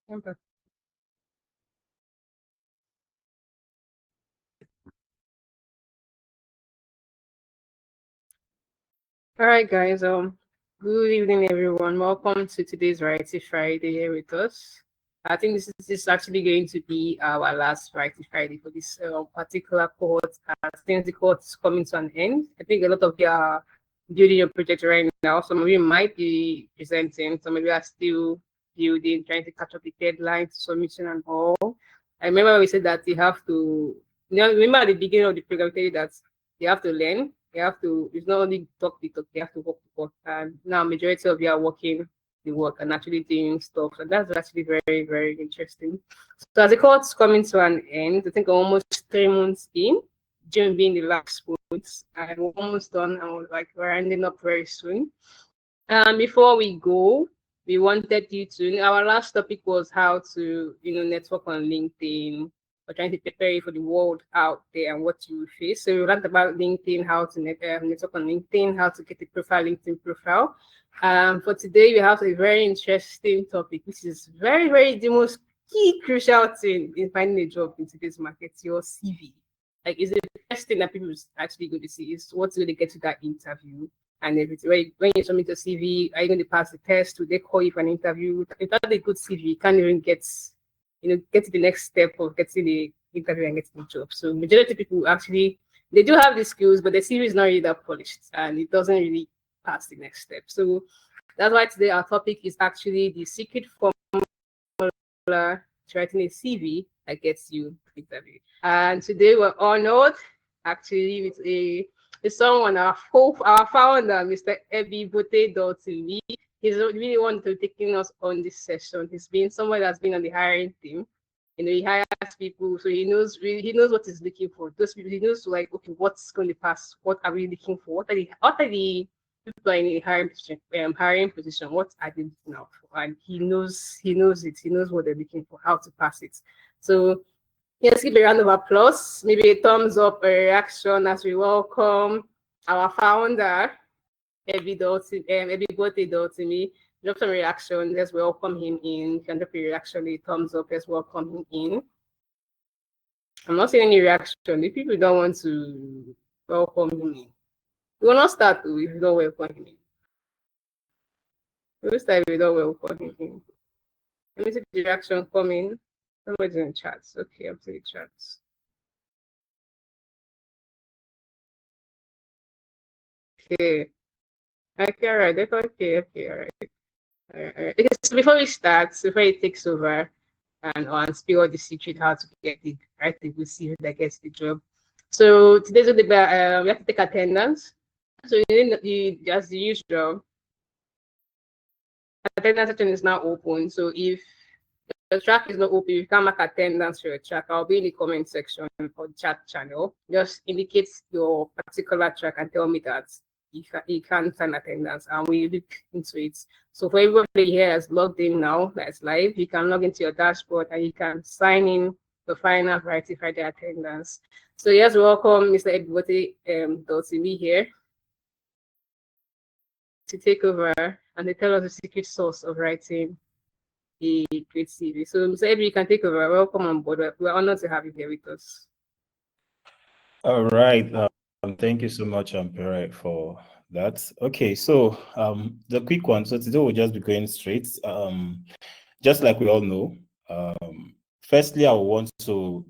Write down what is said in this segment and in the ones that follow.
Okay. All right, guys. Good evening, everyone. Welcome to today's Variety Friday here with us. I think this is actually going to be our last Variety Friday for this particular cohort. Since the cohort is coming to an end, I think a lot of you are building your project right now. Some of you might be presenting. Some of you are still building, trying to catch up the deadlines, submission, and all. I remember we said that you have to. Remember at the beginning of the program, we tell you that you have to learn. You have to. It's not only talk the talk. You have to work the work. And now, majority of you are working the work and actually doing stuff. And that's actually very, very interesting. So as the court's coming to an end, I think almost 3 months in, June being the last month, and we're almost done. And we're ending up very soon. Before we go, we wanted you to. Our last topic was how to, network on LinkedIn. We're trying to prepare you for the world out there and what you will face. So we learned about LinkedIn, how to network on LinkedIn, how to get a profile, LinkedIn profile. For today, we have a very interesting topic, which is very, very the most key crucial thing in finding a job in today's market, your CV. Like, is the first thing that people actually going to see is what's going to get to that interview and everything. When you submit a CV, are you going to pass the test? Do they call you for an interview? If that's a good CV, you can't even get to the next step of getting the interview and getting the job. So majority of people actually, they do have the skills, but the CV is not really that polished and it doesn't really pass the next step. So that's why today our topic is actually the secret formula to writing a CV that gets you interview. And today we're honored actually with someone, our founder, Mr. Ebi Bote. He's really one to taking us on this session. He's been someone that's been on the hiring team. He hires people, so he knows what he's looking for. Those people, he knows like, okay, what's going to pass? What are we looking for? What are the people in the hiring position? What are they looking out for? And he knows it. He knows what they're looking for, how to pass it. So let's give a round of applause, maybe a thumbs up, a reaction as we welcome our founder, Ebi Bote. Drop some reaction. Let's welcome him in. You can drop a reaction, a thumbs up. Let's welcome him in. I'm not seeing any reaction. If people don't want to welcome him in, we will not start if you don't welcome him in. We'll start if you don't welcome him in. Let me see the reaction coming. Somebody's in the chats. Okay, I'm seeing the chats. Okay. Okay, all right. That's okay. Okay, all right. All right. Okay, so before we start, before it takes over and spill all the secret how to get the right people see that gets the job. So today's going to be we have to take attendance. So as the usual, attendance section is now open. So if the track is not open, you can mark attendance for your track. I'll be in the comment section or chat channel. Just indicate your particular track and tell me that you can sign attendance and we look into it. So for everybody here that's logged in now, that's live, you can log into your dashboard and you can sign in the final Variety Friday attendance. So yes, welcome Mr. Edward here to take over and to tell us the secret sauce of writing a great CV. So Mr. Ebi, you can take over. Welcome on board. We're honored to have you here with us. All right. Thank you so much, Ampere, for that. Okay, so the quick one. So today we'll just be going straight. Just like we all know, firstly, I want to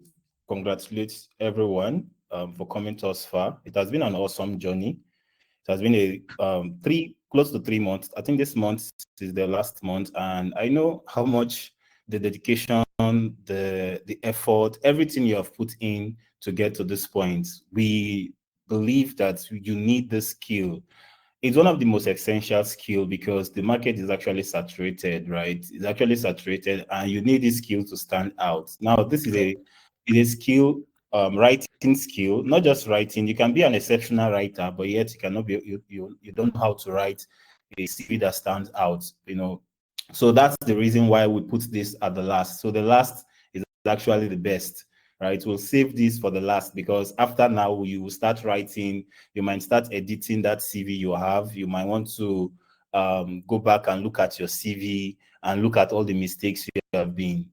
congratulate everyone for coming thus far. It has been an awesome journey. It has been a close to 3 months. I think this month is the last month, and I know how much the dedication, the effort, everything you have put in to get to this point. We believe that you need this skill. It's one of the most essential skills because the market is actually saturated, right? It's actually saturated, and you need this skill to stand out. Now, this is a skill, writing skill, not just writing. You can be an exceptional writer, but yet you cannot be. You don't know how to write a CV that stands out. So that's the reason why we put this at the last. So the last is actually the best, right? We'll save this for the last because after now you will start writing, you might start editing that CV you have. You might want to go back and look at your CV and look at all the mistakes you have been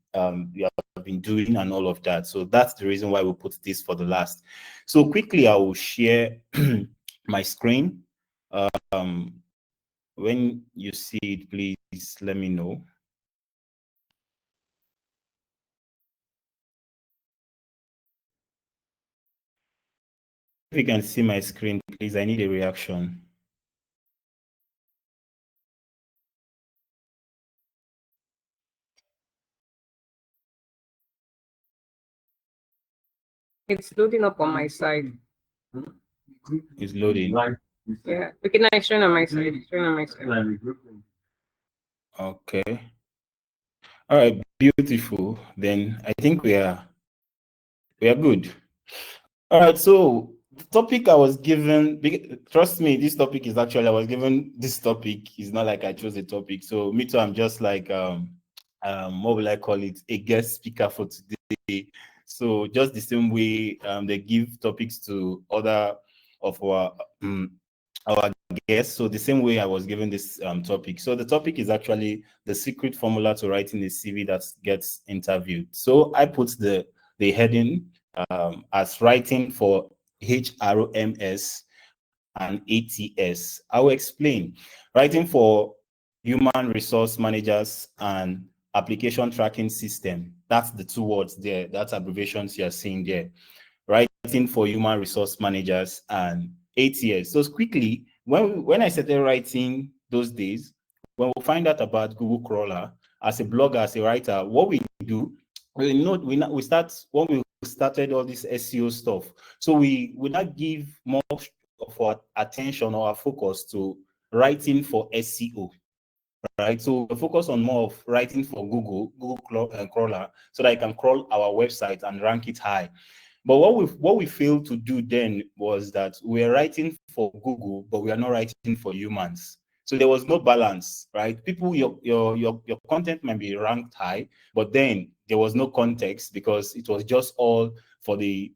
doing and all of that. So that's the reason why we put this for the last. So quickly, I will share my screen. When you see it, please let me know. If you can see my screen, please, I need a reaction. It's loading up on my side. It's loading. Yeah. Okay, now it's showing on my side. It's showing on my side. Okay. All right, beautiful. Then I think we are good. All right, so the topic I was given, trust me, this topic is actually, I was given this topic. It's not like I chose a topic. So me too, I'm just like, what will I call it? A guest speaker for today. So just the same way they give topics to other of our guests. So the same way I was given this topic. So the topic is actually the secret formula to writing a CV that gets interviewed. So I put the heading as writing for HRMS and ATS. I will explain. Writing for human resource managers and application tracking system. That's the two words there. That's abbreviations you're seeing there. Writing for human resource managers and ATS. So quickly, when I started writing those days, when we find out about Google Crawler, as a blogger, as a writer, what we do, we start when we started all this SEO stuff. So we would not give more of our attention or our focus to writing for SEO, right? So we focus on more of writing for Google Crawler, so that I can crawl our website and rank it high. But what we failed to do then was that we are writing for Google, but we are not writing for humans. So there was no balance, right? People, your content might be ranked high, but then there was no context because it was just all for the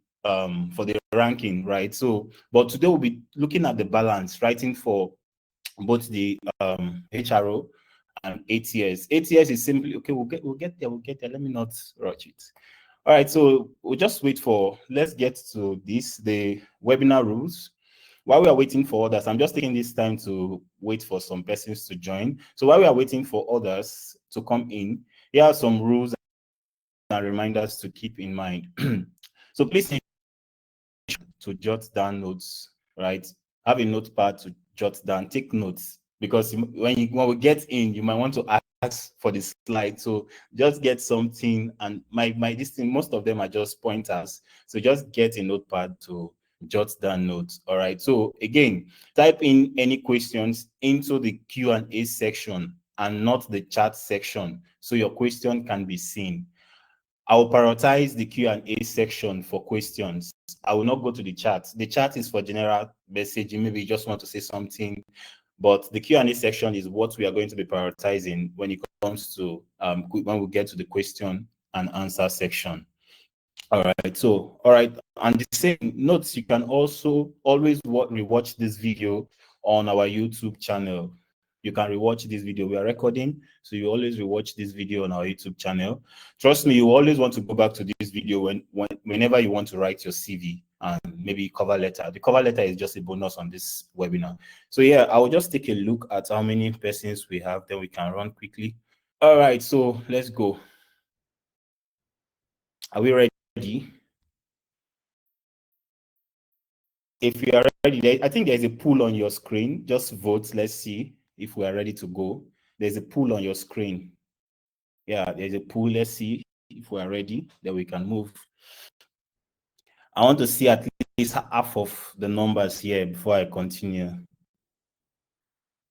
ranking, right? So, but today we'll be looking at the balance, writing for both the HRO and ATS. ATS is simply okay. We'll get there. Let me not rush it. All right, so we'll just wait for, let's get to this, the webinar rules. While we are waiting for others, I'm just taking this time to wait for some persons to join. So while we are waiting for others to come in, here are some rules and reminders to keep in mind. So please to jot down notes, right? Have a notepad to jot down, take notes, because when we get in, you might want to ask for the slide. So just get something, and this thing, most of them are just pointers. So just get a notepad to jot down notes. All right. So again, type in any questions into the Q&A section and not the chat section, so your question can be seen. I will prioritize the Q&A section for questions. I will not go to the chat. The chat is for general messaging. Maybe you just want to say something, but the Q&A section is what we are going to be prioritizing when it comes to when we get to the question and answer section. All right. So, all right. And the same notes, you can also always rewatch this video on our YouTube channel. You can rewatch this video. We are recording, so you always rewatch this video on our YouTube channel. Trust me, you always want to go back to this video whenever you want to write your CV and maybe cover letter. The cover letter is just a bonus on this webinar. So yeah, I will just take a look at how many persons we have, then we can run quickly. All right, so let's go. Are we ready? If you are ready, I think there's a poll on your screen. Just vote. Let's see if we are ready to go. There's a poll on your screen. Yeah, there's a poll. Let's see if we are ready, then we can move. I want to see at least half of the numbers here before I continue.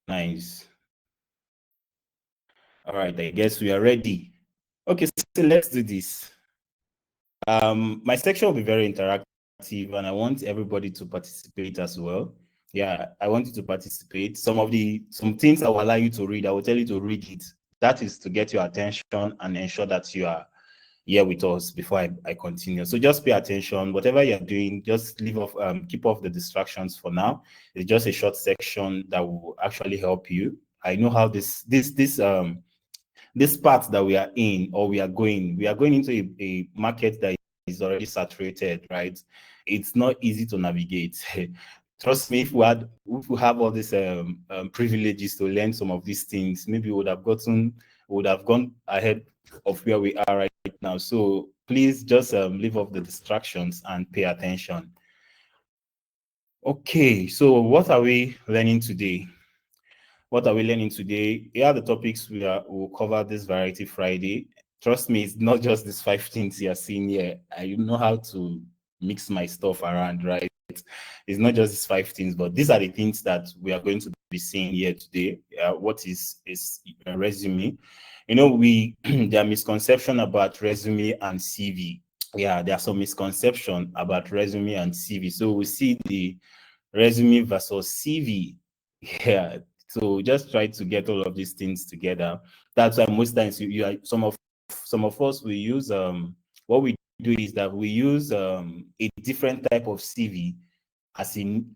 Nice. All right, I guess we are ready. Okay, so let's do this. My section will be very interactive, and I want everybody to participate as well. Yeah, I want you to participate. Some things I will allow you to read, I will tell you to read it. That is to get your attention and ensure that you are here with us before I continue. So just pay attention. Whatever you're doing, just keep off the distractions for now. It's just a short section that will actually help you I know how this part that we are in, or we are going into a market that is already saturated, right? It's not easy to navigate. Trust me, if we have all these privileges to learn some of these things, maybe we would have gone ahead of where we are right now. So please just leave off the distractions and pay attention. Okay, so what are we learning today? What are we learning today? Here are the topics we'll cover this Variety Friday. Trust me, it's not just these 5 things you're seeing here. I know how to mix my stuff around, right? It's not just these 5 things, but these are the things that we are going to be seeing here today. What is a resume? You know, there are misconceptions about resume and CV. Yeah, there are some misconceptions about resume and CV. So we see the resume versus CV. Yeah, so just try to get all of these things together. That's why most times you are, some of us, we use what we do is that we use a different type of CV, as in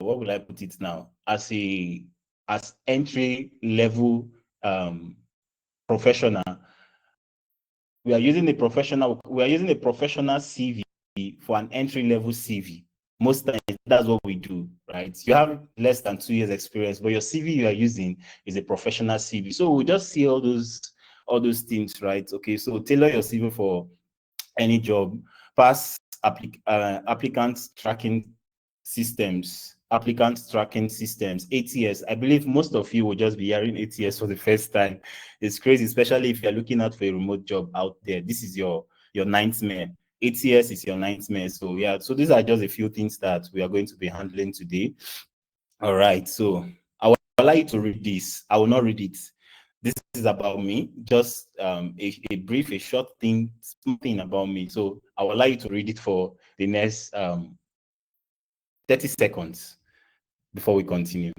what would I put it now, as entry level professional. We are using a professional CV for an entry level CV. Most times that's what we do, right? You have less than 2 years experience, but your CV you are using is a professional CV. So we just see all those things, right? Okay, so tailor your CV for any job. Pass applicant tracking systems, ATS. I believe most of you will just be hearing ATS for the first time. It's crazy, especially if you're looking out for a remote job out there. This is your nightmare. ATS is your nightmare. So yeah, so these are just a few things that we are going to be handling today. All right, so I will allow you to read this. I will not read it. This is about me, just a short thing, something about me. So I will allow you to read it for the next 30 seconds before we continue.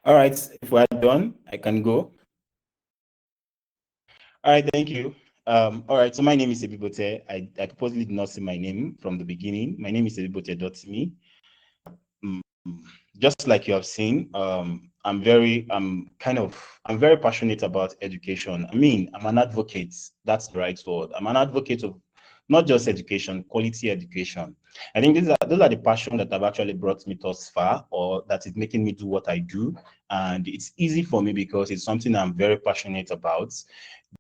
All right, if we're done, I can go. All right, thank you. All right, so my name is Ebibote. I purposely did not say my name from the beginning. My name is Ebibote.me. Just like you have seen, I'm very passionate about education. I mean, I'm an advocate. That's the right word. I'm an advocate of not just education, quality education. I think those are the passion that have actually brought me thus far, or that is making me do what I do. And it's easy for me because it's something I'm very passionate about,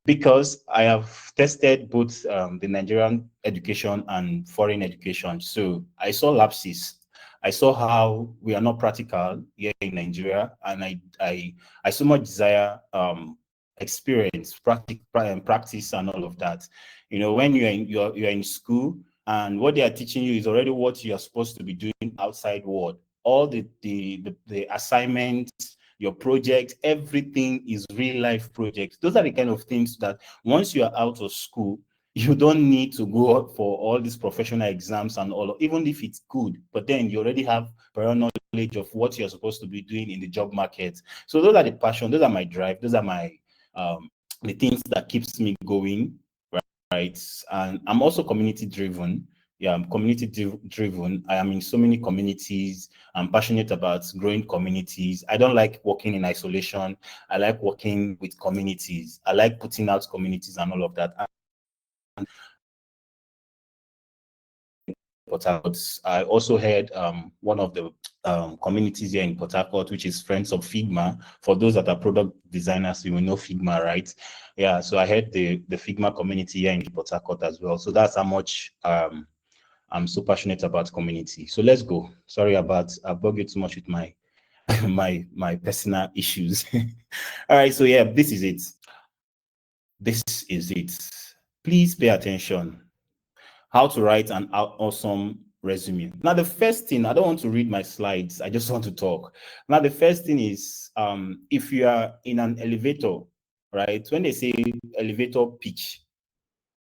because I have tested both the Nigerian education and foreign education. So I saw lapses. I saw how we are not practical here in Nigeria, and I so much desire experience, practice, and all of that. You know, when you're in school, and what they are teaching you is already what you are supposed to be doing outside world. All the assignments, your project, everything is real life projects. Those are the kind of things that once you are out of school, you don't need to go for all these professional exams and all, even if it's good, but then you already have prior knowledge of what you're supposed to be doing in the job market. So those are the passion, those are my drive, those are my the things that keeps me going, right? And I'm also community driven. Yeah, I'm community driven. I am in so many communities. I'm passionate about growing communities. I don't like working in isolation. I like working with communities. I like putting out communities and all of that. Port Harcourt. I also had one of the communities here in Port Harcourt, which is Friends of Figma. For those that are product designers, you will know Figma, right? Yeah, so I had the Figma community here in Port Harcourt as well. So that's how much I'm so passionate about community. So let's go. Sorry about I bug you too much with my my personal issues. All right, so yeah, this is it. This is it. Please pay attention. How to write an awesome resume. Now, the first thing, I don't want to read my slides. I just want to talk. Now, the first thing is, if you are in an elevator, right? When they say elevator pitch,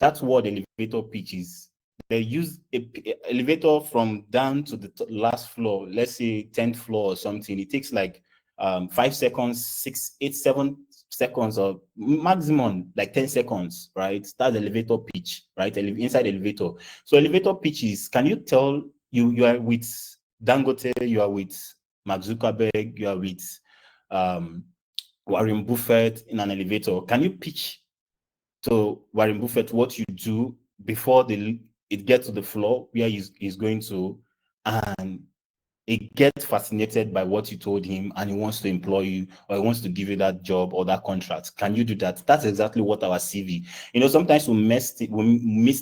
that word elevator pitch is they use a elevator from down to the last floor, let's say 10th floor or something. It takes like 5 seconds, 6, 8, 7 seconds, or maximum like 10 seconds, right? That's elevator pitch, right? Inside elevator. So elevator pitch is, can you tell you are with Dangote, you are with Mark Zuckerberg, you are with Warren Buffett in an elevator. Can you pitch to Warren Buffett what you do before it gets to the floor where he's going to, and he gets fascinated by what you told him and he wants to employ you, or he wants to give you that job or that contract? Can you do that? That's exactly what our CV. Sometimes we miss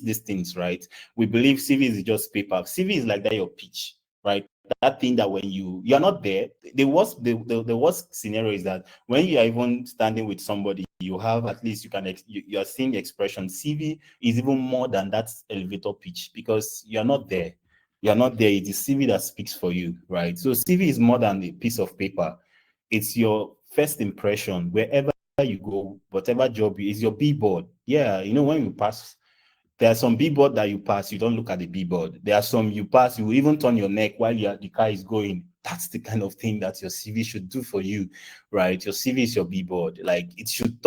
these things, right? We believe CV is just paper. CV is like that, your pitch, right? That thing that when you're not there, the worst scenario is that when you are even standing with somebody, you have at least you are seeing the expression. CV is even more than that elevator pitch because you're not there. You're not there. It is CV that speaks for you, right? So CV is more than a piece of paper. It's your first impression wherever you go, whatever job is your billboard. Yeah, when you pass, there are some billboard that you pass, you don't look at the billboard. There are some you pass, you even turn your neck while the car is going. That's the kind of thing that your CV should do for you, right? Your CV is your billboard. Like it should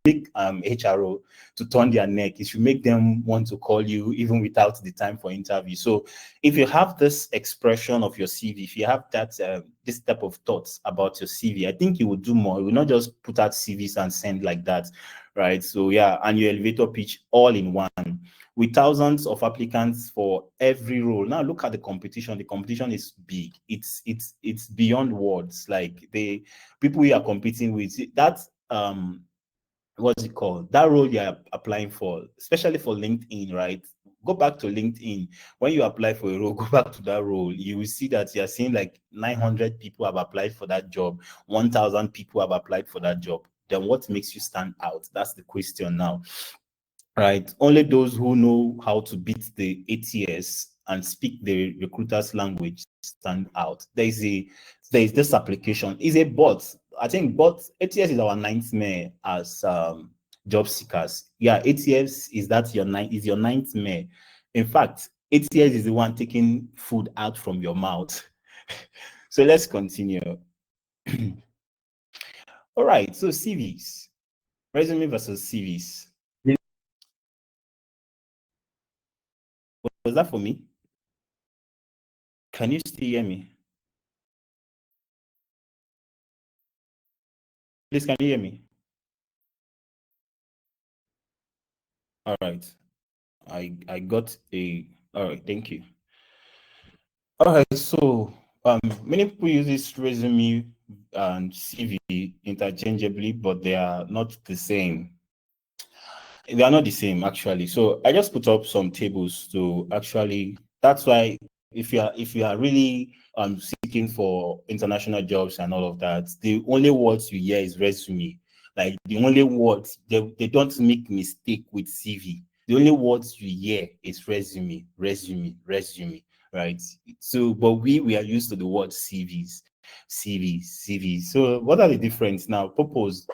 make HRO to turn their neck. It should make them want to call you even without the time for interview. So if you have this expression of your CV, if you have that this type of thoughts about your CV, I think you will do more. You will not just put out CVs and send like that, right? So yeah, and your elevator pitch all in one with thousands of applicants for every role. Now look at the competition. The competition is big. It's beyond words. Like the people we are competing with, that what's it called? That role you're applying for, especially for LinkedIn, right? Go back to LinkedIn. When you apply for a role, go back to that role. You will see that you're seeing like 900 people have applied for that job, 1,000 people have applied for that job. Then what makes you stand out? That's the question now, right? Only those who know how to beat the ATS and speak the recruiter's language stand out. There is this application. It's a bot. I think ATS is our nightmare as job seekers. Yeah, ATS is your nightmare. In fact, ATS is the one taking food out from your mouth. So let's continue. All right, so CVs, resume versus CVs. Was that for me? Can you still hear me? Please, can you hear me? All right. I got all right, thank you. All right, so many people use this resume and CV interchangeably, but they are not the same. They are not the same actually. So I just put up some tables to actually, that's why if you are really seeking for international jobs and all of that, the only words you hear is resume. Like the only words, they don't make mistake with CV. The only words you hear is resume, resume, resume, right? So, but we are used to the word CVs, CVs, CVs. So what are the difference now? Purpose.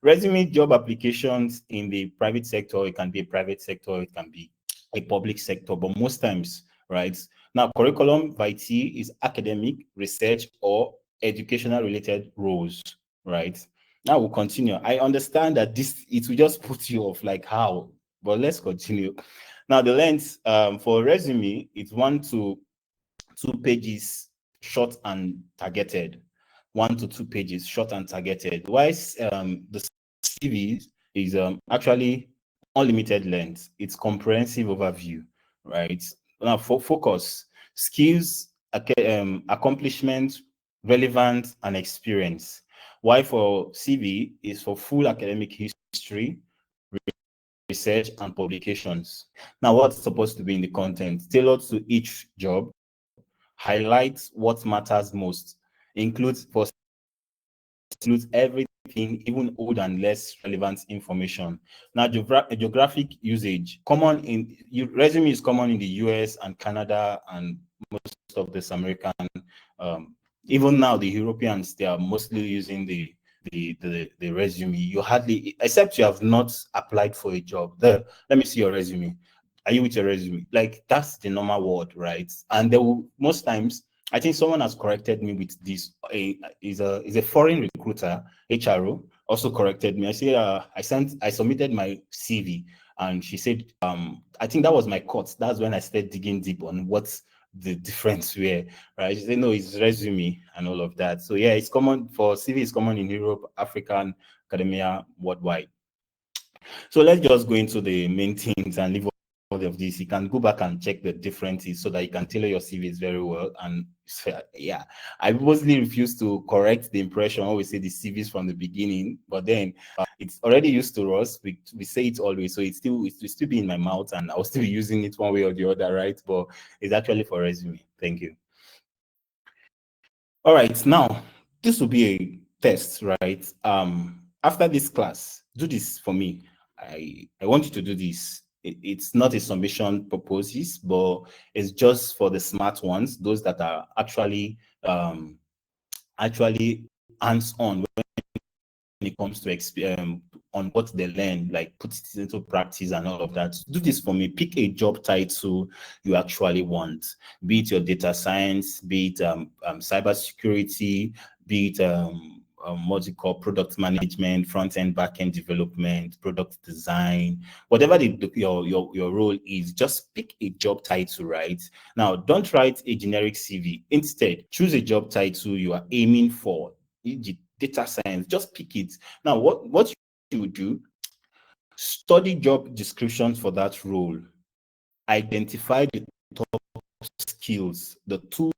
Resume job applications in the private sector, it can be a private sector, it can be a public sector, but most times, right? Now, curriculum vitae is academic, research, or educational related roles, right? Now we'll continue. I understand that it will just put you off, like how, but let's continue. Now, the length for resume, it's 1 to 2 pages, short and targeted. 1 to 2 pages, short and targeted. Whilst the CV is actually unlimited length. It's comprehensive overview, right? Now, focus, skills, accomplishments, relevant, and experience. Why for CV is for full academic history, research, and publications. Now, what's supposed to be in the content? Tailored to each job, highlights what matters most, includes everything, even old and less relevant information. Now, geographic usage, resume is common in the US and Canada and most of this American. Even now, the Europeans, they are mostly using the resume. You hardly, except you have not applied for a job. There, let me see your resume. Are you with your resume? Like that's the normal word, right? And they will most times. I think someone has corrected me with this. Is a foreign recruiter, HRO, also corrected me. I say I submitted my CV, and she said I think that was my cut. That's when I started digging deep on what's the difference where, right? She said no, it's resume and all of that. So yeah, it's common for CV. It's common in Europe, African academia, worldwide. So let's just go into the main things and leave all of this. You can go back and check the differences so that you can tailor your CVs very well. And yeah, I mostly refuse to correct the impression when we say the CVs from the beginning, but then it's already used to us. We say it always, so it will still be in my mouth, and I'll still be using it one way or the other, right? But it's actually for resume. Thank you. All right, now this will be a test, right? After this class, do this for me. I want you to do this. It's not a submission purposes, but it's just for the smart ones, those that are actually hands-on when it comes to on what they learn, like put it into practice and all of that. Do this for me. Pick a job title you actually want, be it your data science, be it cybersecurity, be it what you call product management, front end, back end development, product design, whatever your role is. Just pick a job title, right? Now, don't write a generic CV. Instead, choose a job title you are aiming for. Data science, just pick it. Now, what you would do, study job descriptions for that role, identify the top skills, the tools,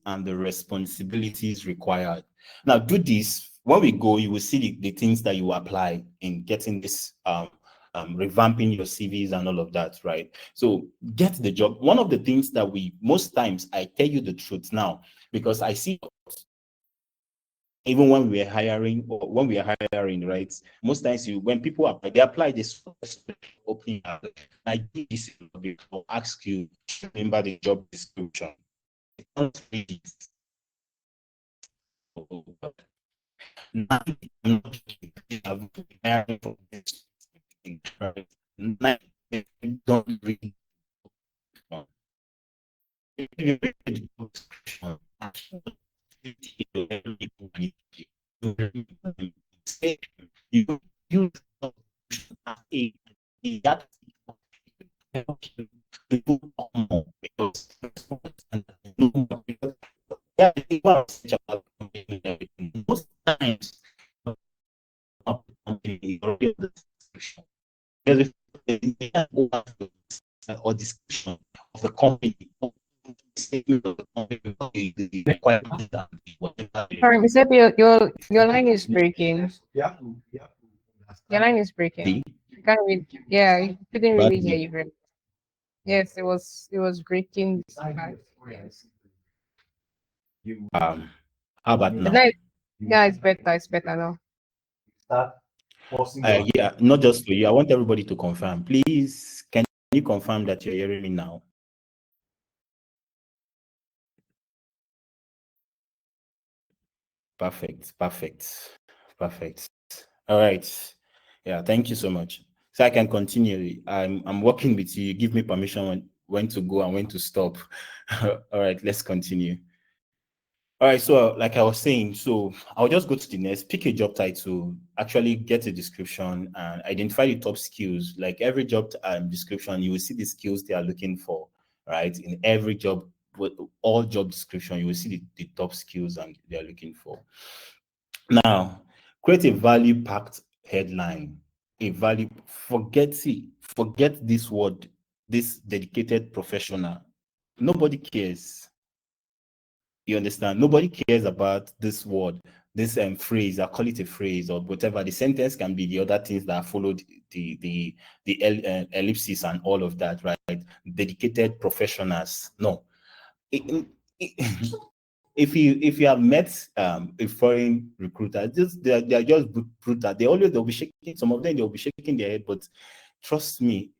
and the responsibilities required. Now, do this. When we go, you will see the things that you apply in getting this revamping your CVs and all of that, right? So get the job. One of the things that most times, I tell you the truth now, because I see even when we are hiring, right? Most times when people apply, they apply this opening. I did this before, ask you, remember the job description. Don't read. You use that people because most times there's or description of the company. Sorry, Mr. Your line is breaking. Yeah. Your line is breaking. I can't read. Yeah, I couldn't really hear you very. Yes, it was breaking. Yes. How about But now? now, yeah, it's better. It's better now. Yeah, not just for you. I want everybody to confirm. Please, can you confirm that you're hearing me now? Perfect. All right. Yeah, thank you so much. So I can continue. I'm working with you. Give me permission when to go and when to stop. All right, let's continue. All right, so like I was saying, so I'll just go to the next, pick a job title, actually get a description and identify the top skills. Like every job description, you will see the skills they are looking for, right? In every job, all job description, you will see the top skills and they are looking for. Now, create a value-packed headline. Forget this word, this dedicated professional. Nobody cares. You understand? Nobody cares about this word, this phrase. I call it a phrase or whatever. The sentence can be the other things that followed the ellipsis and all of that, right? Dedicated professionals. No. If you have met a foreign recruiter, they are just brutal. They'll be shaking. Some of them they'll be shaking their head, but trust me,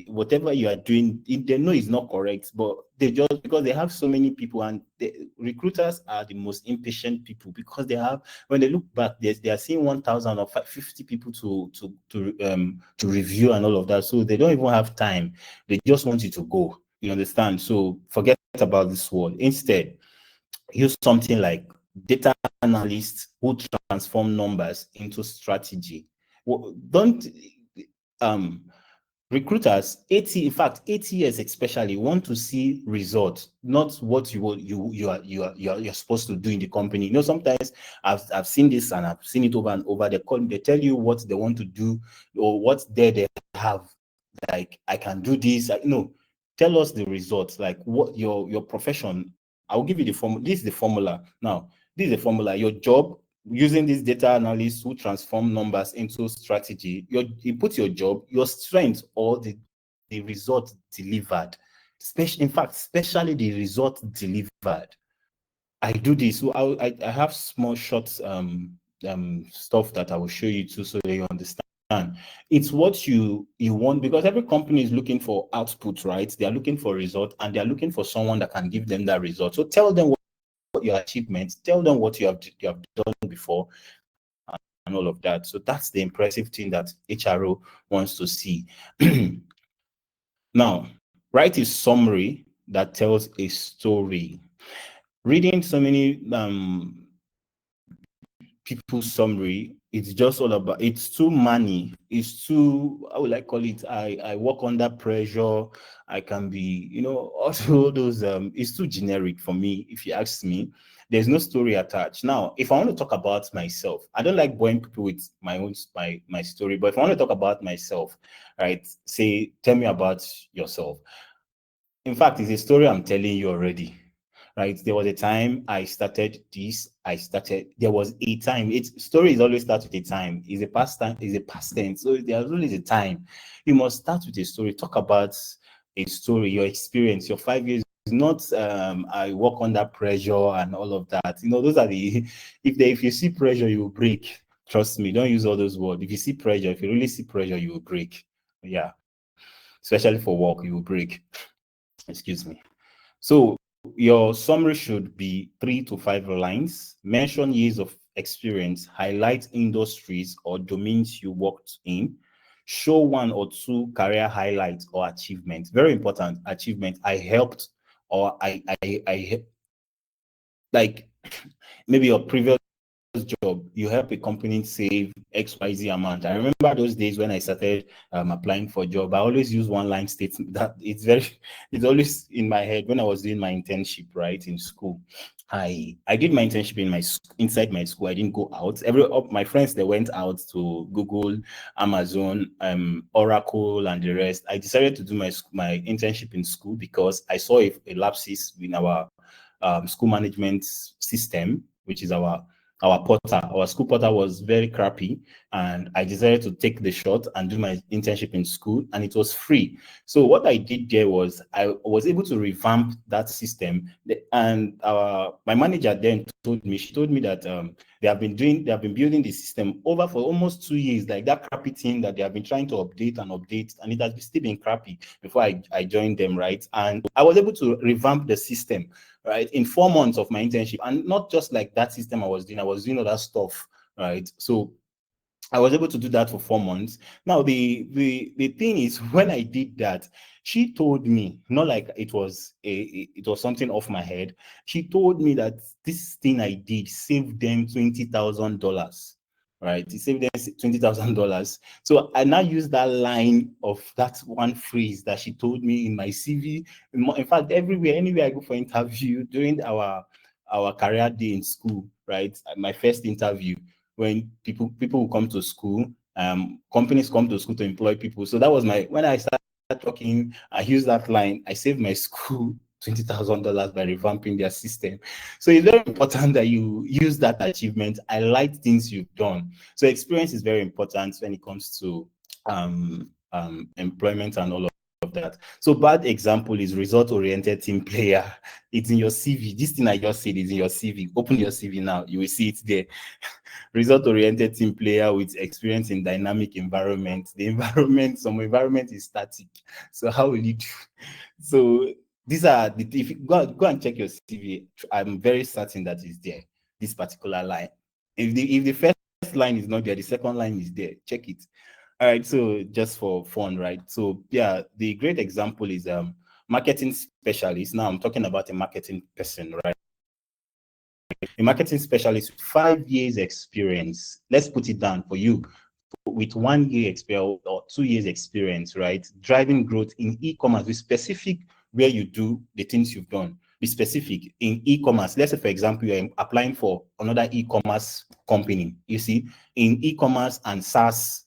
whatever you are doing, they know is not correct, but they just, because they have so many people, and the recruiters are the most impatient people, because they have, when they look back, they are seeing 1,000 or 50 people to review and all of that. So they don't even have time. They just want you to go. You understand? So forget about this word. Instead, use something like data analysts who transform numbers into strategy. Don't recruiters, 80, in fact, 80 years especially, want to see results, not what you're supposed to do in the company. You know, sometimes I've seen this, and I've seen it over and over. They tell you what they want to do, or what they have. Like, I can do this. No, tell us the results. Like, what your profession. I'll give you the formula. This is the formula. Now, this is the formula. Your job, using this data analysts who transform numbers into strategy, you put your job, your strength, or the result delivered. In fact, especially the result delivered. I do this. So I have small short stuff that I will show you too, so that you understand. It's what you want, because every company is looking for output, right? They are looking for result, and they are looking for someone that can give them that result. So tell them what your achievements, tell them what you have done before, and all of that. So that's the impressive thing that HRO wants to see. Now, write a summary that tells a story. Reading so many people's summary, it's just all about, it's too money, it's too, how would I call it, I work under pressure, I can be, also those, it's too generic for me. If you ask me, there's no story attached. Now, if I want to talk about myself, I don't like boring people with my story, but if I want to talk about myself, right, say, tell me about yourself. In fact, it's a story I'm telling you already. Right, there was a time I started this. There was a time. Stories always start with a time. It's a past time. It's a past tense. So there's always a time. You must start with a story. Talk about a story, your experience, your 5 years. Not I work under pressure and all of that. Those are the. If you see pressure, you will break. Trust me. Don't use all those words. If you see pressure, if you really see pressure, you will break. Yeah, especially for work, you will break. Excuse me. So your summary should be 3 to 5 lines. Mention years of experience, highlight industries or domains you worked in, show 1 or 2 career highlights or achievements. Very important, achievement. I helped, or I like, maybe your previous job, you help a company save XYZ amount. I remember those days when I started applying for a job. I always use one line statement that it's always in my head. When I was doing my internship, right, in school, I did my internship inside my school. I didn't go out. My friends, they went out to Google, Amazon, Oracle, and the rest. I decided to do my internship in school because I saw a lapses in our school management system, which is our portal. Our school portal was very crappy, and I decided to take the shot and do my internship in school, and it was free. So what I did there was I was able to revamp that system, and my manager then told me that they have been building the system over for almost 2 years, like that crappy thing that they have been trying to update, and it has still been crappy before I joined them, right? And I was able to revamp the system, right, in 4 months of my internship. And not just like that system I was doing other stuff, right? So I was able to do that for 4 months. Now, the thing is, when I did that, she told me, not like it was something off my head. She told me that this thing I did saved them $20,000. Right, it saved them $20,000. So I now use that line of that one phrase that she told me in my CV. In fact, anywhere I go for interview, during our career day in school, right? My first interview, when people will come to school, companies come to school to employ people. So that was when I started talking, I used that line. I saved my school $20,000 by revamping their system. So it's very important that you use that achievement, highlight things you've done. So experience is very important when it comes to employment and all of that. So bad example is result-oriented team player. It's in your CV. This thing I just said is in your CV. Open your CV now. You will see it there. Result-oriented team player with experience in dynamic environment. Some environment is static. So how will you do? So these are the, if you go and check your CV, I'm very certain that it's there, this particular line. If the first line is not there, the second line is there. Check it. All right, so just for fun, right? So yeah, the great example is marketing specialist. Now I'm talking about a marketing person, right? A marketing specialist with 5 years experience. Let's put it down for you with 1 year experience or 2 years experience, right? Driving growth in e-commerce with specific where you do the things you've done. Be specific in e-commerce. Let's say, for example, you're applying for another e-commerce company. You see, in e-commerce and SaaS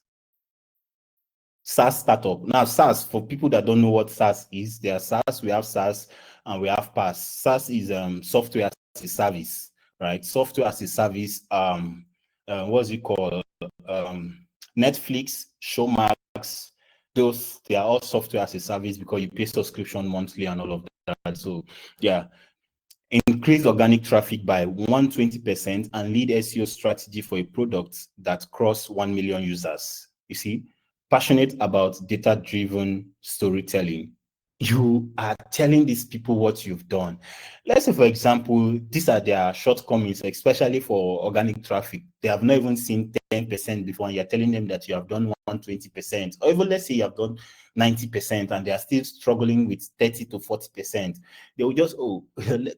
startup. Now, SaaS, for people that don't know what SaaS is, there are SaaS, we have SaaS, and we have PaaS. SaaS is software as a service, right? Software as a service, what's it called? Netflix, Showmax, those, they are all software as a service because you pay subscription monthly and all of that. So yeah, increase organic traffic by 120% and lead SEO strategy for a product that cross 1 million users. You see, passionate about data-driven storytelling. You are telling these people what you've done. Let's say, for example, these are their shortcomings, especially for organic traffic. They have not even seen 10% before, and you're telling them that you have done 120%. Or even let's say you have done 90% and they are still struggling with 30 to 40%. They will just, oh,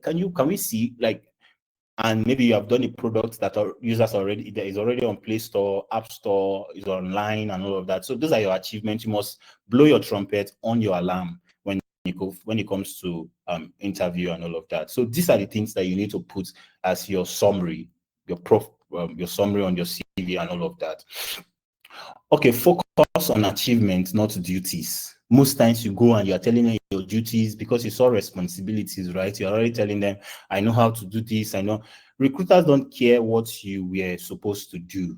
can we see, like, and maybe you have done a product that our users already, that is already on Play Store, App Store, is online and all of that. So those are your achievements. You must blow your trumpet on your alarm when it comes to interview and all of that. So these are the things that you need to put as your summary, your summary on your CV and all of that. Okay, focus on achievement, not duties. Most times you go and you're telling them your duties because you saw responsibilities, right? You're already telling them, I know how to do this. I know. Recruiters don't care what you were supposed to do.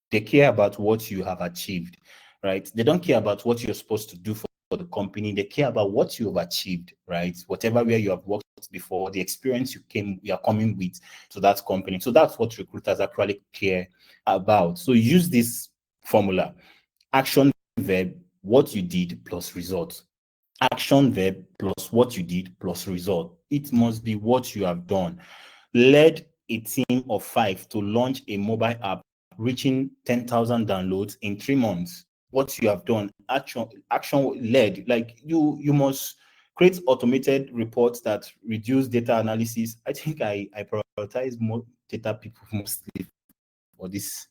They care about what you have achieved, right? They don't care about what you're supposed to do for the company. They care about what you have achieved, right? Whatever where you have worked before, the experience you are coming with to that company. So that's what recruiters actually care about. So use this formula: action verb, what you did plus result. Action verb plus what you did plus result. It must be what you have done. Led a team of 5 to launch a mobile app reaching 10,000 downloads in 3 months. What you have done, action led, like you must create automated reports that reduce data analysis. I think I prioritize more data people mostly for this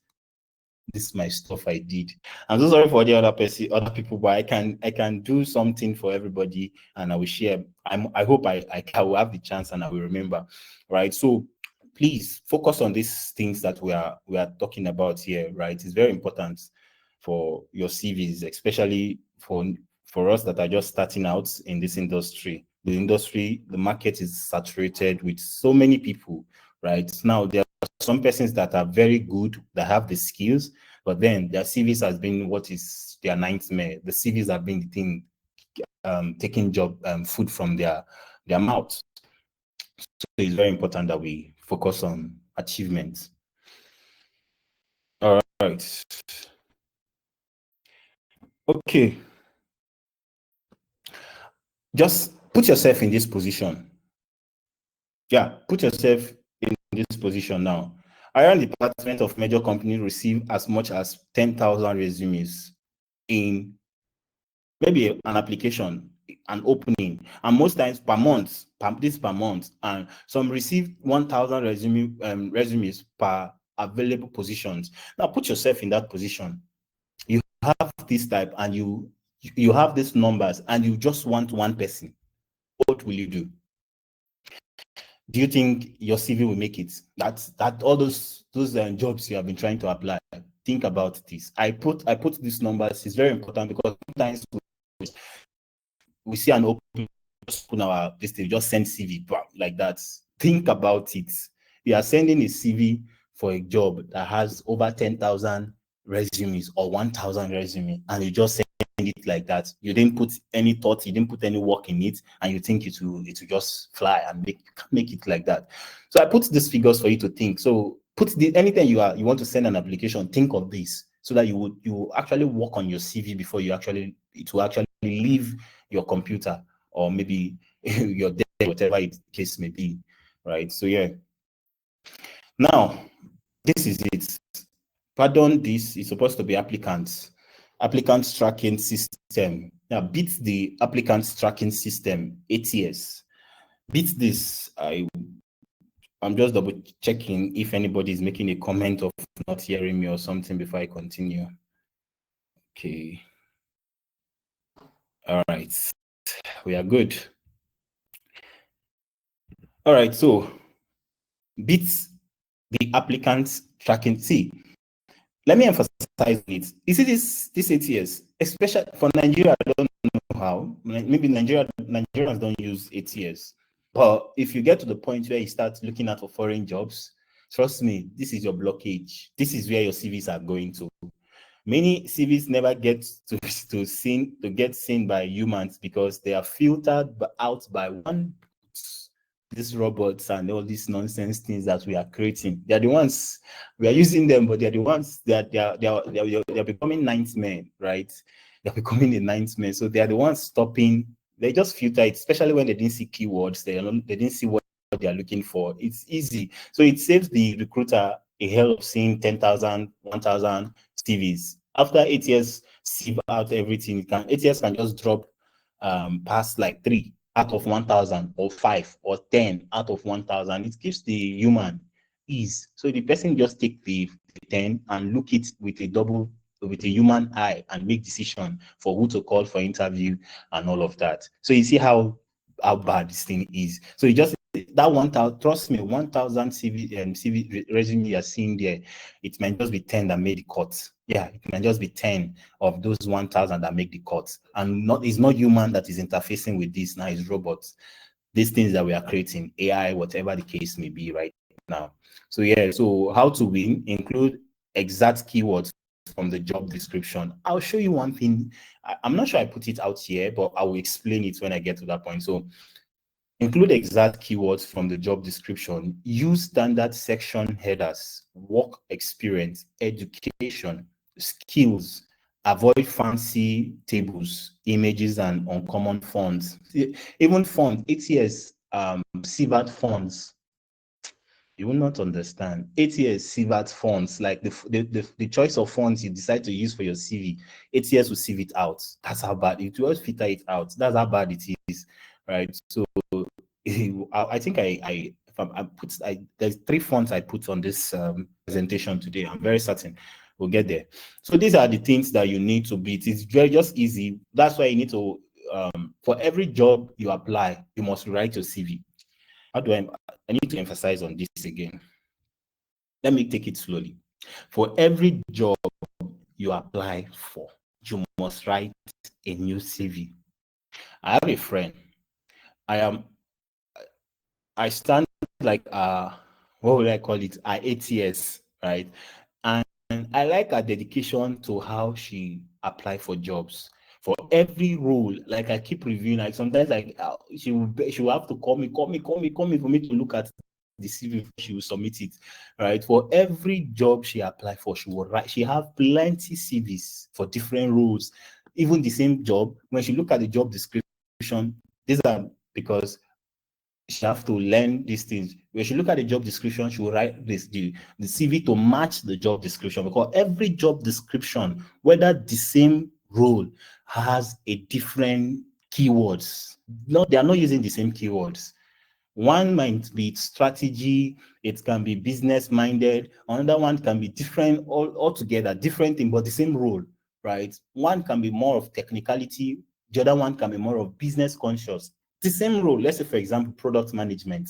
my stuff I did. I'm so sorry for the other people, but I can do something for everybody and I will share. I hope I will have the chance and I will remember, right? So please focus on these things that we are talking about here, right? It's very important for your CVs, especially for us that are just starting out in this industry. The market is saturated with so many people, right? Now there are some persons that are very good, that have the skills, but then their CVs has been what is their nightmare. The CVs have been the thing taking food from their mouths. So it's very important that we focus on achievements. All right. Okay. Just put yourself in this position. Yeah, put yourself in this position now. Iron department of major companies receive as much as 10,000 resumes in maybe an application, an opening, and most times per month, and some receive 1,000 resumes per available positions. Now put yourself in that position. You have this type and you have these numbers and you just want one person. What will you do? Do you think your CV will make it? That all those jobs you have been trying to apply. Think about this. I put these numbers. It's very important because sometimes we see an open, just put our this thing, just send CV like that. Think about it. You are sending a CV for a job that has over 10,000 resumes or 1,000 resumes, and you just send it like that. You didn't put any thought, you didn't put any work in it, and you think it will just fly and make it like that. So I put these figures for you to think. So anything you want to send an application, think of this so that you will actually work on your CV before it will actually leave your computer or maybe your desk, whatever the case may be, right? So yeah. Now, this is it. Pardon, this is supposed to be applicants tracking system. Now, beat the applicants tracking system, ATS. Beat this. I'm just double checking if anybody is making a comment of not hearing me or something before I continue. Okay. All right. We are good. All right. So beat the applicants tracking. See, let me emphasize it. You see this ATS, especially for Nigeria, I don't know how. Maybe Nigerians don't use ATS. But if you get to the point where you start looking at for foreign jobs, trust me, this is your blockage. This is where your CVs are going to. Many CVs never get to get seen by humans because they are filtered out by these robots and all these nonsense things that we are creating. They're the ones we are using them, but they're the ones that they're becoming ninth men, right? They're becoming a ninth man. So they are the ones stopping. They just filter it, especially when they didn't see keywords. They didn't see what they are looking for. It's easy. So it saves the recruiter a hell of seeing 10,000, 1,000 CVs. After ATS sieve out everything, ATS can just drop past like 3 out of 1,000 or 5 or 10 out of 1,000. It gives the human ease. So the person just take the 10 and look it with a human eye and make decision for who to call for interview and all of that. So you see how bad this thing is. So you just that 1,000, trust me, 1,000 CV resume you are seeing there, it might just be 10 that made the cut. Yeah, it might just be 10 of those 1,000 that make the cut. And it's not human that is interfacing with this now, it's robots. These things that we are creating, AI, whatever the case may be right now. So yeah, so how to win, include exact keywords from the job description. I'll show you one thing. I'm not sure I put it out here, but I will explain it when I get to that point. So include exact keywords from the job description. Use standard section headers, work experience, education, skills. Avoid fancy tables, images, and uncommon fonts. Even font, ATS, CVAT fonts, you will not understand. ATS CVAT fonts, like the choice of fonts you decide to use for your CV, ATS will sieve it out. That's how bad it will filter it out. That's how bad it is, right? So I think there's 3 fonts I put on this presentation today. I'm very certain we'll get there. So these are the things that you need to beat. It's just easy. That's why you need to for every job you apply, you must write your CV. How do I need to emphasize on this again. Let me take it slowly. For every job you apply for, you must write a new CV. I have a friend. I stand like what would I call it? ATS, right? And I like her dedication to how she apply for jobs. For every role, like I keep reviewing, like sometimes like she will have to call me for me to look at the CV. She will submit it, right? For every job she apply for, she will write. She have plenty CVs for different roles, even the same job. When she look at the job description, these are because she have to learn these things. When she look at the job description, she will write the CV to match the job description, because every job description, whether the same role, has a different keywords. They are not using the same keywords. One might be strategy, it can be business minded, another one can be different altogether, different thing, but the same role, right? One can be more of technicality, the other one can be more of business conscious. The same role, let's say for example, product management,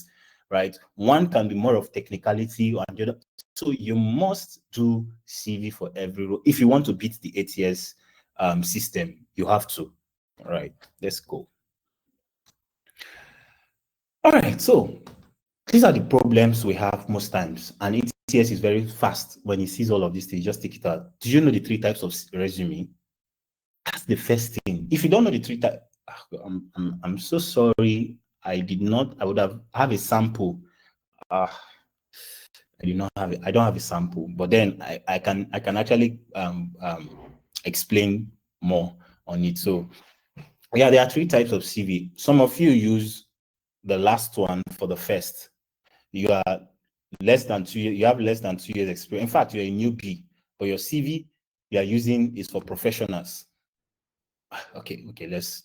right? One can be more of technicality and the other. So you must do CV for every role. If you want to beat the ATS system, you have to. All right, let's go. All right, so these are the problems we have most times, and ATS is very fast when he sees all of these things. Just take it out. Do you know the 3 types of resume? That's the first thing. If you don't know the three types, I'm so sorry. I did not. I would have a sample. I do not have it. I don't have a sample, but then I can actually explain more on it. So yeah, there are three types of CV. Some of you use the last one for the first. You are less than 2 years. You have less than 2 years experience. In fact, you're a newbie, but your CV you are using is for professionals. Okay, let's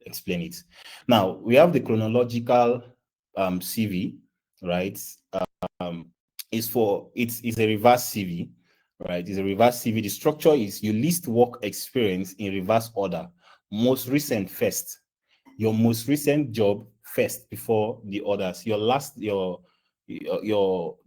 explain it. Now we have the chronological CV, right? It's a reverse CV, right? It's a reverse CV. The structure is you list work experience in reverse order. Most recent first. Your most recent job first before the others. The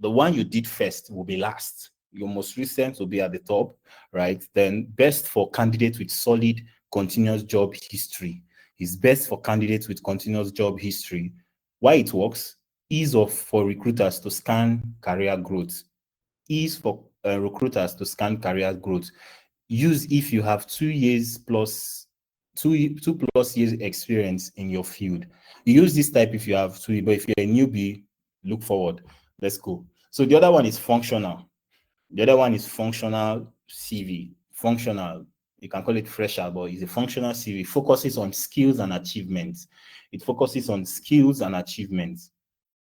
one you did first will be last. Your most recent will be at the top, right? Then best for candidates with solid continuous job history. Is best for candidates with continuous job history. Why it works? Ease for recruiters to scan career growth. Ease for recruiters to scan career growth. Use if you have 2 years plus 2+ years experience in your field. You use this type if you have 2, but if you're a newbie, look forward. Let's go. So the other one is functional. The other one is functional CV. Functional, you can call it fresher, but it's a functional CV. Focuses on skills and achievements. It focuses on skills and achievements.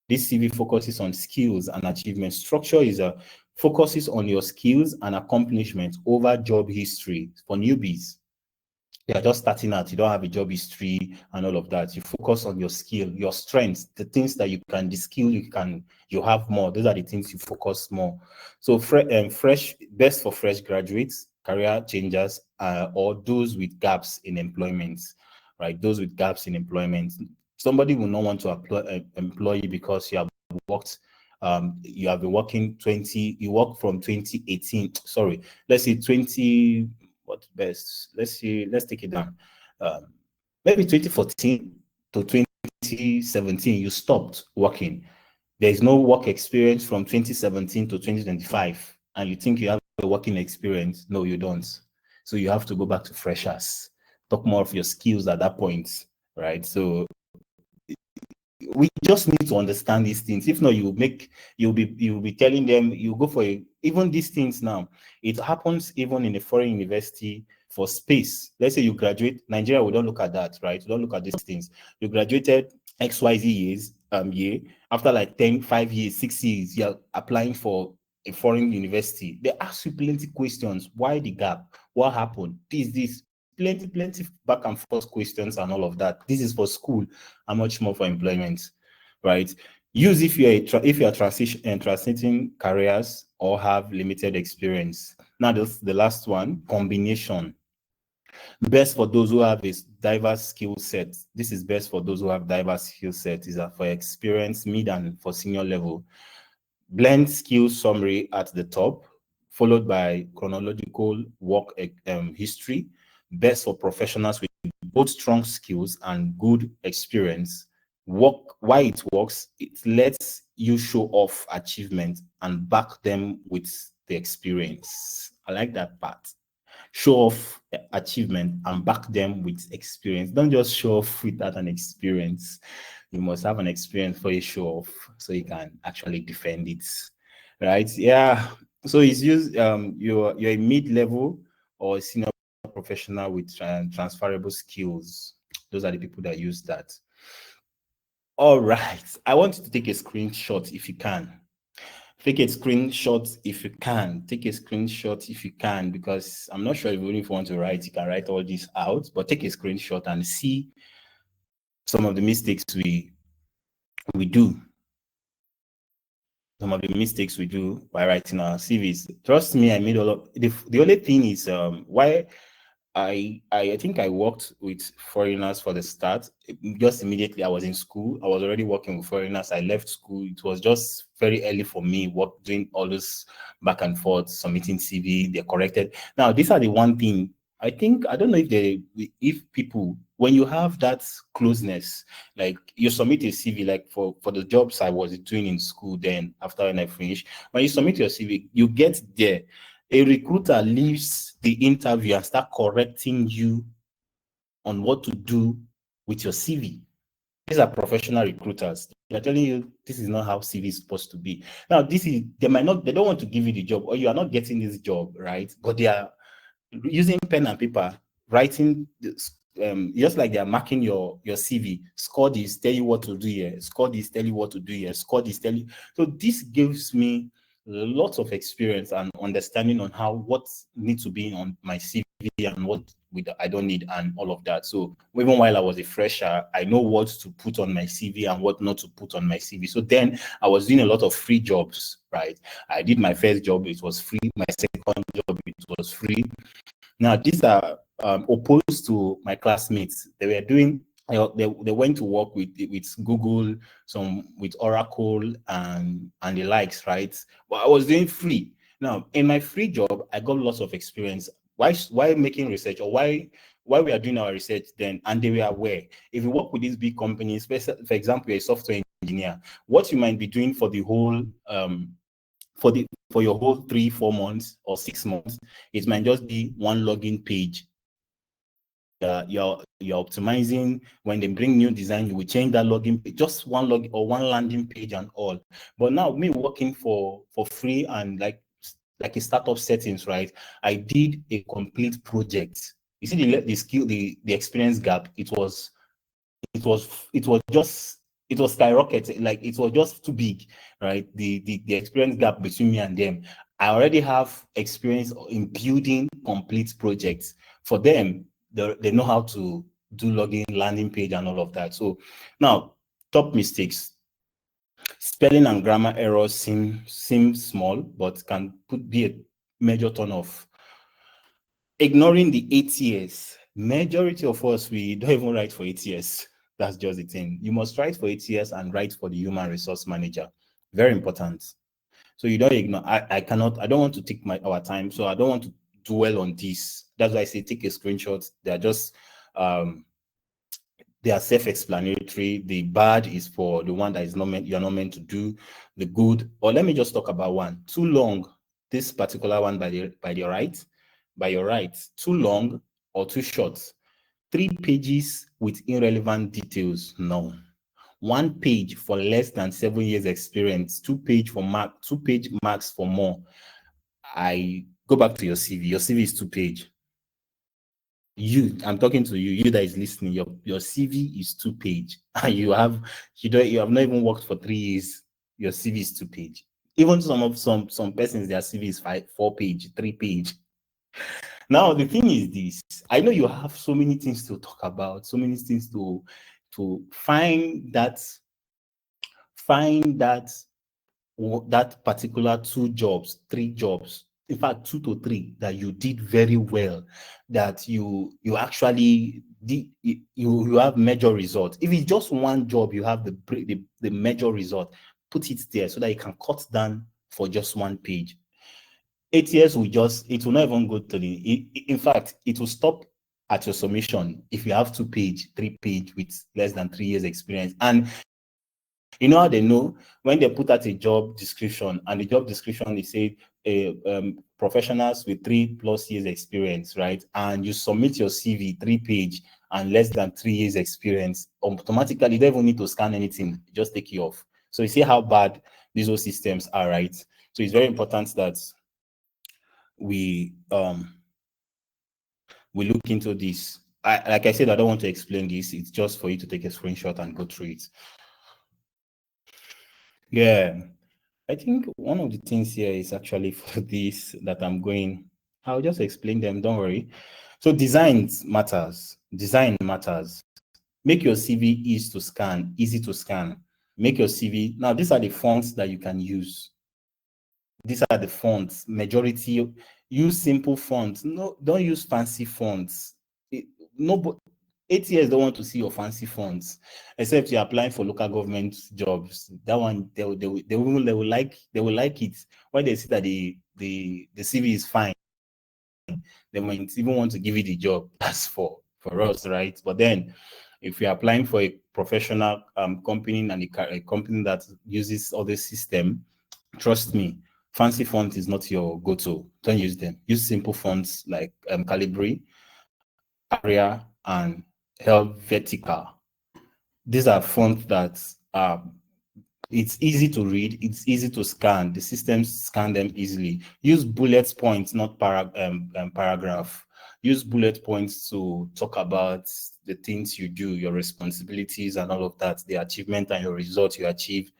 This CV focuses on skills and achievements. Structure is focuses on your skills and accomplishments over job history for newbies. You're just starting out, you don't have a job history and all of that. You focus on your skill, your strengths, the things that you can, the skill you have more. Those are the things you focus more. So fresh, best for fresh graduates, career changers, or those with gaps in employment, right? Those with gaps in employment. Somebody will not want to employ you because you have worked you have been working you work from 2018, sorry, let's say 20, what's best? Let's take it down. Maybe 2014 to 2017, you stopped working. There is no work experience from 2017 to 2025, and you think you have a working experience. No, you don't. So you have to go back to freshers, talk more of your skills at that point, right? So we just need to understand these things. If not, you'll be telling them, you go for even these things now. It happens even in a foreign university for space. Let's say you graduate Nigeria, we don't look at that, right? We don't look at these things. You graduated XYZ years, year, after like 10, 5 years, 6 years, you're applying for a foreign university. They ask you plenty questions. Why the gap? What happened? This plenty back and forth questions and all of that. This is for school and much more for employment, right? Use if you are transiting careers or have limited experience. Now the last one, combination. Best for those who have a diverse skill set. This is best for those who have diverse skill set. Is for experience, mid and for senior level. Blend skill summary at the top, followed by chronological work history. Best for professionals with both strong skills and good experience. Why it works, it lets you show off achievement and back them with the experience. I like that part. Show off achievement and back them with experience. Don't just show off without an experience. You must have an experience for a show off so you can actually defend it, right? Yeah. So it's used, you're a mid-level or a senior professional with transferable skills. Those are the people that use that. All right. I want you to take a screenshot if you can. Take a screenshot if you can. Take a screenshot if you can, because I'm not sure if you want to write, you can write all this out, but take a screenshot and see some of the mistakes we do. Some of the mistakes we do by writing our CVs. Trust me, I made a lot. The only thing is why I think I worked with foreigners for the start. Just immediately I was in school. I was already working with foreigners. I left school. It was just very early for me, doing all this back and forth, submitting CV, they're corrected. Now, these are the one thing I think, I don't know if people, when you have that closeness, like you submit a CV, like for the jobs I was doing in school then, after when I finished, when you submit your CV, you get there. a recruiter leaves the interview and start correcting you on what to do with your CV. These are professional recruiters. They're telling you this is not how CV is supposed to be. Now, they don't want to give you the job, or you are not getting this job, right? But they are using pen and paper, writing just like they are marking your CV. Score this, tell you what to do here. Score this, tell you what to do here. Score this, tell you. So this gives me lots of experience and understanding on what needs to be on my CV and what I don't need and all of that. So even while I was a fresher, I know what to put on my CV and what not to put on my CV. So then I was doing a lot of free jobs, right? I did my first job, it was free. My second job, it was free. Now, these are opposed to my classmates. They were doing, they went to work with Google, some with Oracle and the likes, right? But I was doing free. Now, in my free job, I got lots of experience. Why making research, or why we are doing our research then, and they were aware. If you work with these big companies, for example, you're a software engineer, what you might be doing for the whole for your whole 3-4 months or 6 months, it might just be one login page. You're optimizing. When they bring new design, you will change that login page, just one login or one landing page and all. But now, me working for free and like a startup settings, right? I did a complete project. You see the skill, the experience gap. It was skyrocketed. Like, it was just too big, right? The experience gap between me and them. I already have experience in building complete projects. For them, they know how to do login, landing page, and all of that. So now, top mistakes. Spelling and grammar errors seem small, but can be a major turn off. Ignoring the ATS. Majority of us, we don't even write for ATS. That's just the thing. You must write for ATS and write for the human resource manager. Very important. So you don't ignore. I don't want to take our time, so I don't want to dwell on this. That's why I say take a screenshot. They're just they are self-explanatory. The bad is for the one that is not meant, you're not meant to do. The good, or let me just talk about one. Too long. This particular one by your right, too long or too short. 3 pages with irrelevant details. No. 1 page for less than 7 years experience. 2 page marks for more. I go back to your CV. Your CV is 2 page. I'm talking to you that is listening. Your CV is 2 page, and you have not even worked for 3 years. Your CV is 2 page. Even some persons, their CV is 4 page, 3 page. Now, the thing is this. I know you have so many things to talk about, so many things to find that particular 2 jobs, 3 jobs, in fact 2 to 3 that you did very well, that you actually did, you have major results. If it's just 1 job, you have the major result, put it there so that you can cut down for just 1 page. ATS it will not even go to in fact, it will stop at your submission if you have 2 page, 3 page with less than 3 years experience. And you know how they know? When they put out a job description, and the job description is say professionals with 3+ years experience, right? And you submit your CV 3 page and less than 3 years experience, automatically you don't even need to scan anything, just take you off. So you see how bad these old systems are, right? So it's very important that we look into this. Like I said, I don't want to explain this. It's just for you to take a screenshot and go through it. Yeah, I think one of the things here is actually for this that I'm going. I'll just explain them. Don't worry. So design matters. Design matters. Make your CV easy to scan. Make your CV. Now, these are the fonts that you can use. These are the fonts. Majority use simple fonts. No, don't use fancy fonts. ATS don't want to see your fancy fonts, except you're applying for local government jobs. That one, they will like it when they see that the CV is fine. They might even want to give you the job. That's for us, right? But then, if you're applying for a professional company and a company that uses all this system, trust me, Fancy font is not your go-to. Don't use them. Use simple fonts like Calibri, Aria, and Helvetica. These are fonts that it's easy to read, it's easy to scan. The systems scan them easily. Use bullet points, not paragraph. Use bullet points to talk about the things you do, your responsibilities and all of that, the achievement and your results you achieve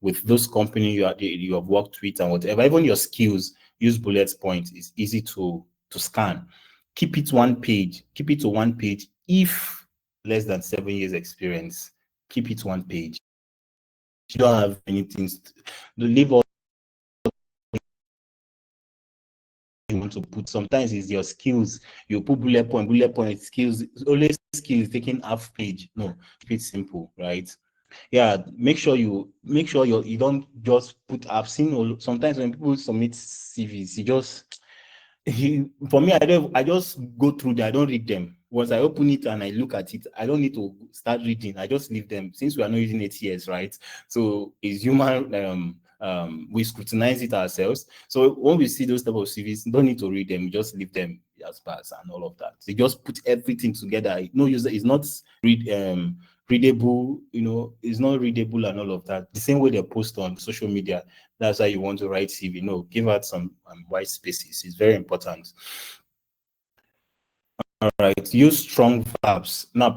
with those companies you have worked with and whatever. Even your skills, use bullet points. It's easy to scan. Keep it one page. Keep it to one page. If less than 7 years experience, keep it one page. You don't have anything to leave all you want to put. Sometimes it's your skills. You put bullet point, skills, only skills taking half page. No, keep it simple, right? Yeah, make sure you don't just put. I've seen sometimes when people submit CVs, you just for me, I just go through them. I don't read them. Once I open it and I look at it, I don't need to start reading. I just leave them since we are not using ATS, right? So it's human. We scrutinize it ourselves. So when we see those type of CVs, don't need to read them. We just leave them as pass and all of that. They just put everything together. No user is not readable. It's not readable and all of that. The same way they post on social media. That's how you want to write CV. No, give out some white spaces. It's very important. All right, use strong verbs. Now,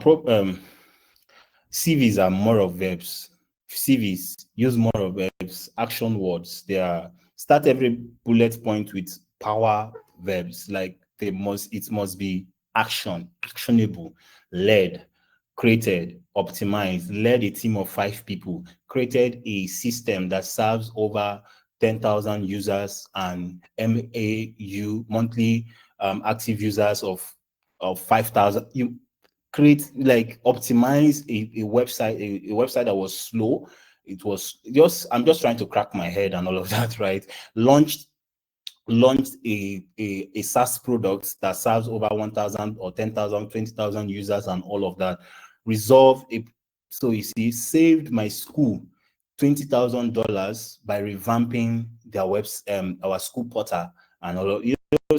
CVs are more of verbs. CVs use more of verbs, action words. Start every bullet point with power verbs. Like it must be actionable, led, created, optimized, led a team of 5 people, created a system that serves over 10,000 users and MAU, monthly active users of 5,000. You create, like, optimize a website, a website that was slow. It was just, I'm just trying to crack my head and all of that, right? Launched a SaaS product that serves over 1,000 or 10,000, 20,000 users and all of that. So you see, saved my school $20,000 by revamping their our school portal and all of,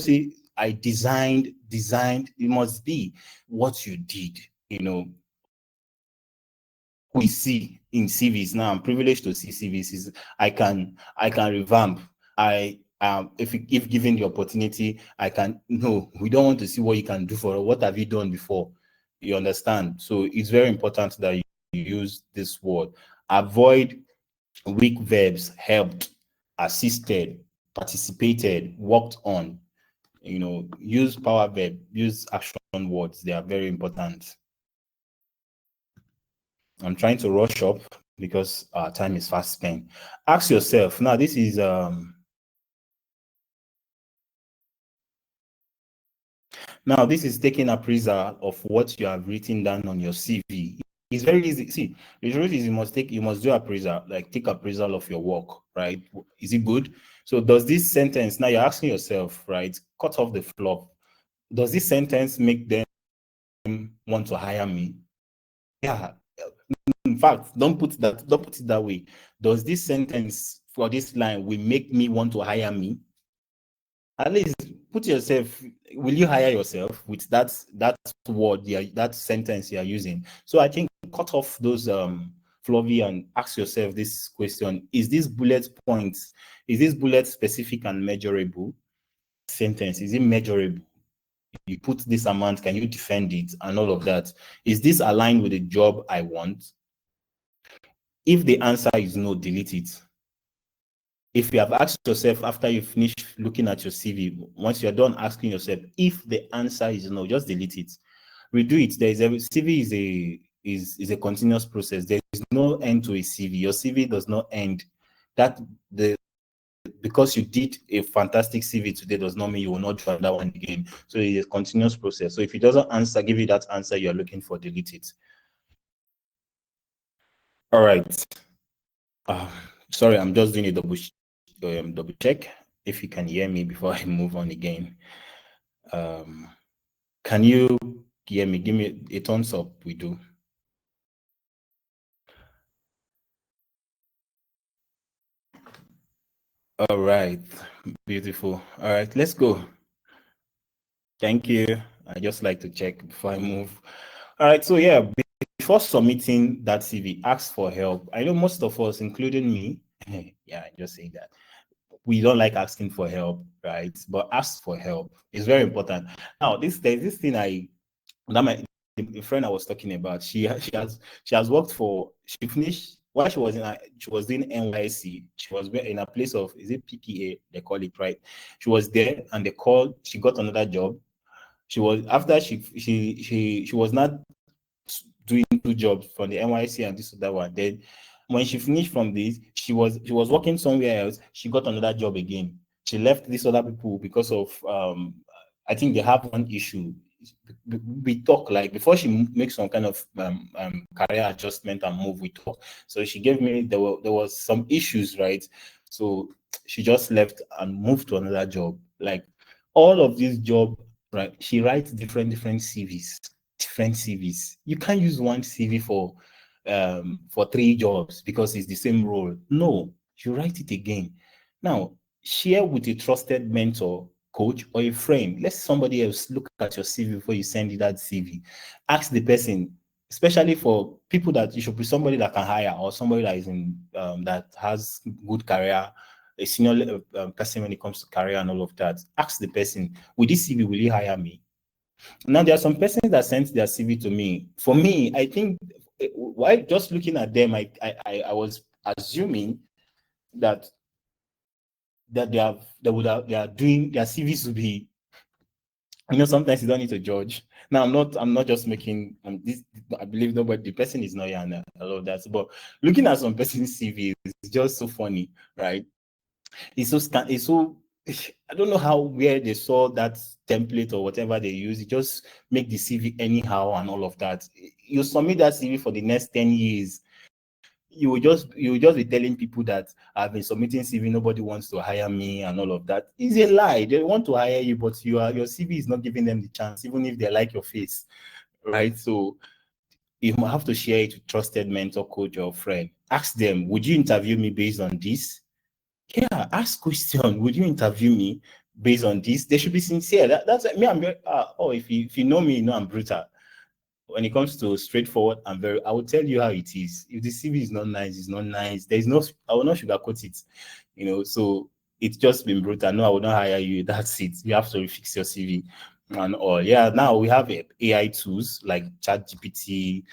see, I designed. It must be what you did. We see in CVs now. I'm privileged to see CVs. Is I can revamp. If given the opportunity, I can. No, we don't want to see what you can do for us. What have you done before? You understand? So it's very important that you use this word. Avoid weak verbs. Helped, assisted, participated, worked on. Use power verb, use action words. They are very important. I'm trying to rush up because our time is fast spent. Ask yourself, now this is taking appraisal of what you have written down on your CV. It's very easy. See, the truth is you must do appraisal, like take appraisal of your work, right? Is it good? So does this sentence, now you're asking yourself, right? Cut off the fluff. Does this sentence make them want to hire me? Yeah. In fact, don't put it that way. Does this sentence for this line will make me want to hire me? At least put yourself, will you hire yourself with that word, that sentence you are using? So I think cut off those fluffy and ask yourself this question: is this bullet specific and measurable? Sentence, is it measurable? You put this amount, can you defend it and all of that? Is this aligned with the job I want? If the answer is no, delete it. If you have asked yourself after you finish looking at your CV, once you're done asking yourself, if the answer is no, just delete it. Redo it. CV is a continuous process. There is no end to a CV. Your CV does not end. Because you did a fantastic CV today does not mean you will not try that one again. So it's a continuous process. So if it doesn't give you that answer you're looking for, delete it. All right. Sorry, I'm just doing a double check if you can hear me before I move on again. Can you hear me? Give me a thumbs up. We do. All right, beautiful. All right, let's go. Thank you. I just like to check before I move. All right, so yeah, before submitting that CV, ask for help. I know most of us, including me, yeah, I just say that we don't like asking for help, right? But ask for help. It's very important. Now, there's this thing that my the friend I was talking about, she has worked for, she finished while she was doing NYC. She was in a place of, is it PPA they call it, right? She was there and they called, she got another job. She was after she was not doing two jobs from the NYC and this other one. Then when she finished from this, she was working somewhere else. She got another job again. She left these other people because of I think they have one issue. We talk like before she makes some kind of career adjustment and move. We talk. So she gave me there was some issues, right? So she just left and moved to another job. Like all of these job, right? She writes different CVs, different CVs. You can't use one CV for three jobs because it's the same role. No, you write it again. Now, share with a trusted mentor, coach, or a friend. Let somebody else look at your CV before you send it that CV. Ask the person, especially for people that you should be somebody that can hire or somebody that is in that has good career, a senior person when it comes to career and all of that. Ask the person, with this CV, will you hire me? Now, there are some persons that sent their CV to me. For me, I think while just looking at them, I was assuming that they are doing their CVs to be. Sometimes you don't need to judge. Now, I'm not just making this. I believe nobody. The person is not here and all of that. But looking at some person's CV is just so funny, right? It's so I don't know how where they saw that template or whatever they use. It just make the CV anyhow and all of that. You submit that CV for the next 10 years. You will just be telling people that I've been submitting CV, nobody wants to hire me and all of that. It's a lie. They want to hire you, but your CV is not giving them the chance, even if they like your face, right? So you have to share it with trusted mentor, coach, or friend. Ask them, would you interview me based on this? Yeah, ask question. Would you interview me based on this? They should be sincere. That's like me. I'm very. If you know me, you know I'm brutal. When it comes to straightforward, I will tell you how it is. If the CV is not nice, it's not nice. There's no. I will not sugarcoat it. So it's just been brutal. No, I will not hire you. That's it. You have to fix your CV and all. Yeah. Now we have AI tools like ChatGPT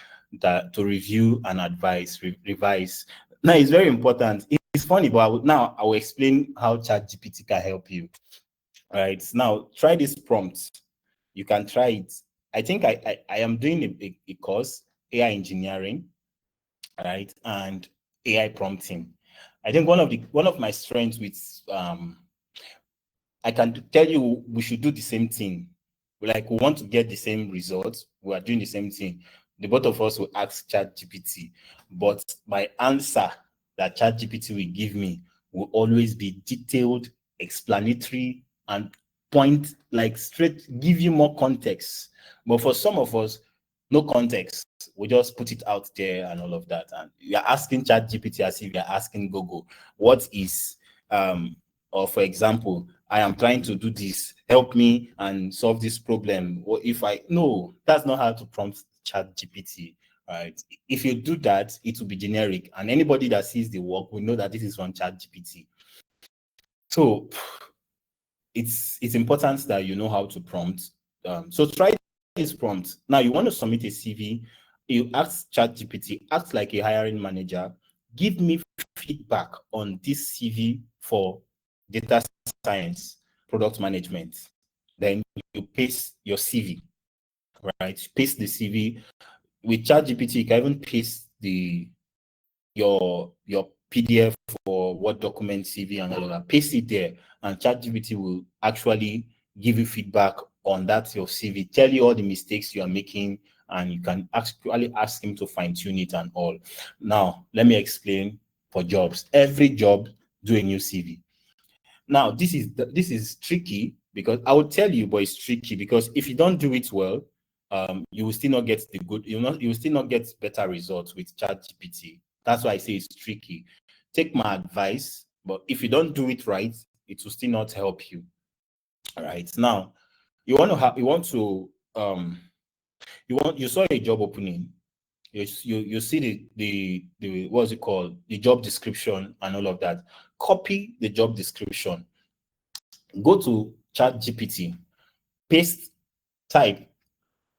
that to review and advise, revise. Now it's very important. It's funny, but I will explain how ChatGPT can help you. All right. Now try this prompt. You can try it. I think I am doing a course, AI engineering, right, and AI prompting. I think one of my strengths with I can tell you we should do the same thing. Like we want to get the same results. We are doing the same thing. The both of us will ask ChatGPT, but my answer that ChatGPT will give me will always be detailed, explanatory, and point like straight, give you more context. But for some of us, no context. We just put it out there and all of that. And you're asking ChatGPT as if you're asking Google, what is or for example, I am trying to do this, help me and solve this problem. Or if I no, that's not how to prompt chat GPT. Right. If you do that, it will be generic, and anybody that sees the work will know that this is from chat GPT. So it's important that you know how to prompt. So try this prompt. Now you want to submit a CV, you ask ChatGPT, act like a hiring manager, give me feedback on this CV for data science, product management. Then you paste your CV, right? Paste the CV. With ChatGPT, you can even paste your PDF or Word document CV and all of that. Paste it there, and ChatGPT will actually give you feedback on that your CV, tell you all the mistakes you are making, and you can actually ask him to fine tune it and all. Now, let me explain for jobs. Every job, do a new CV. Now, this is tricky because I will tell you, but it's tricky because if you don't do it well, you will still not get you will still not get better results with ChatGPT. That's why I say it's tricky. Take my advice. But if you don't do it right, it will still not help you. All right. Now, you saw a job opening. You see the what's it called, the job description and all of that. Copy the job description, go to chat GPT, paste, type,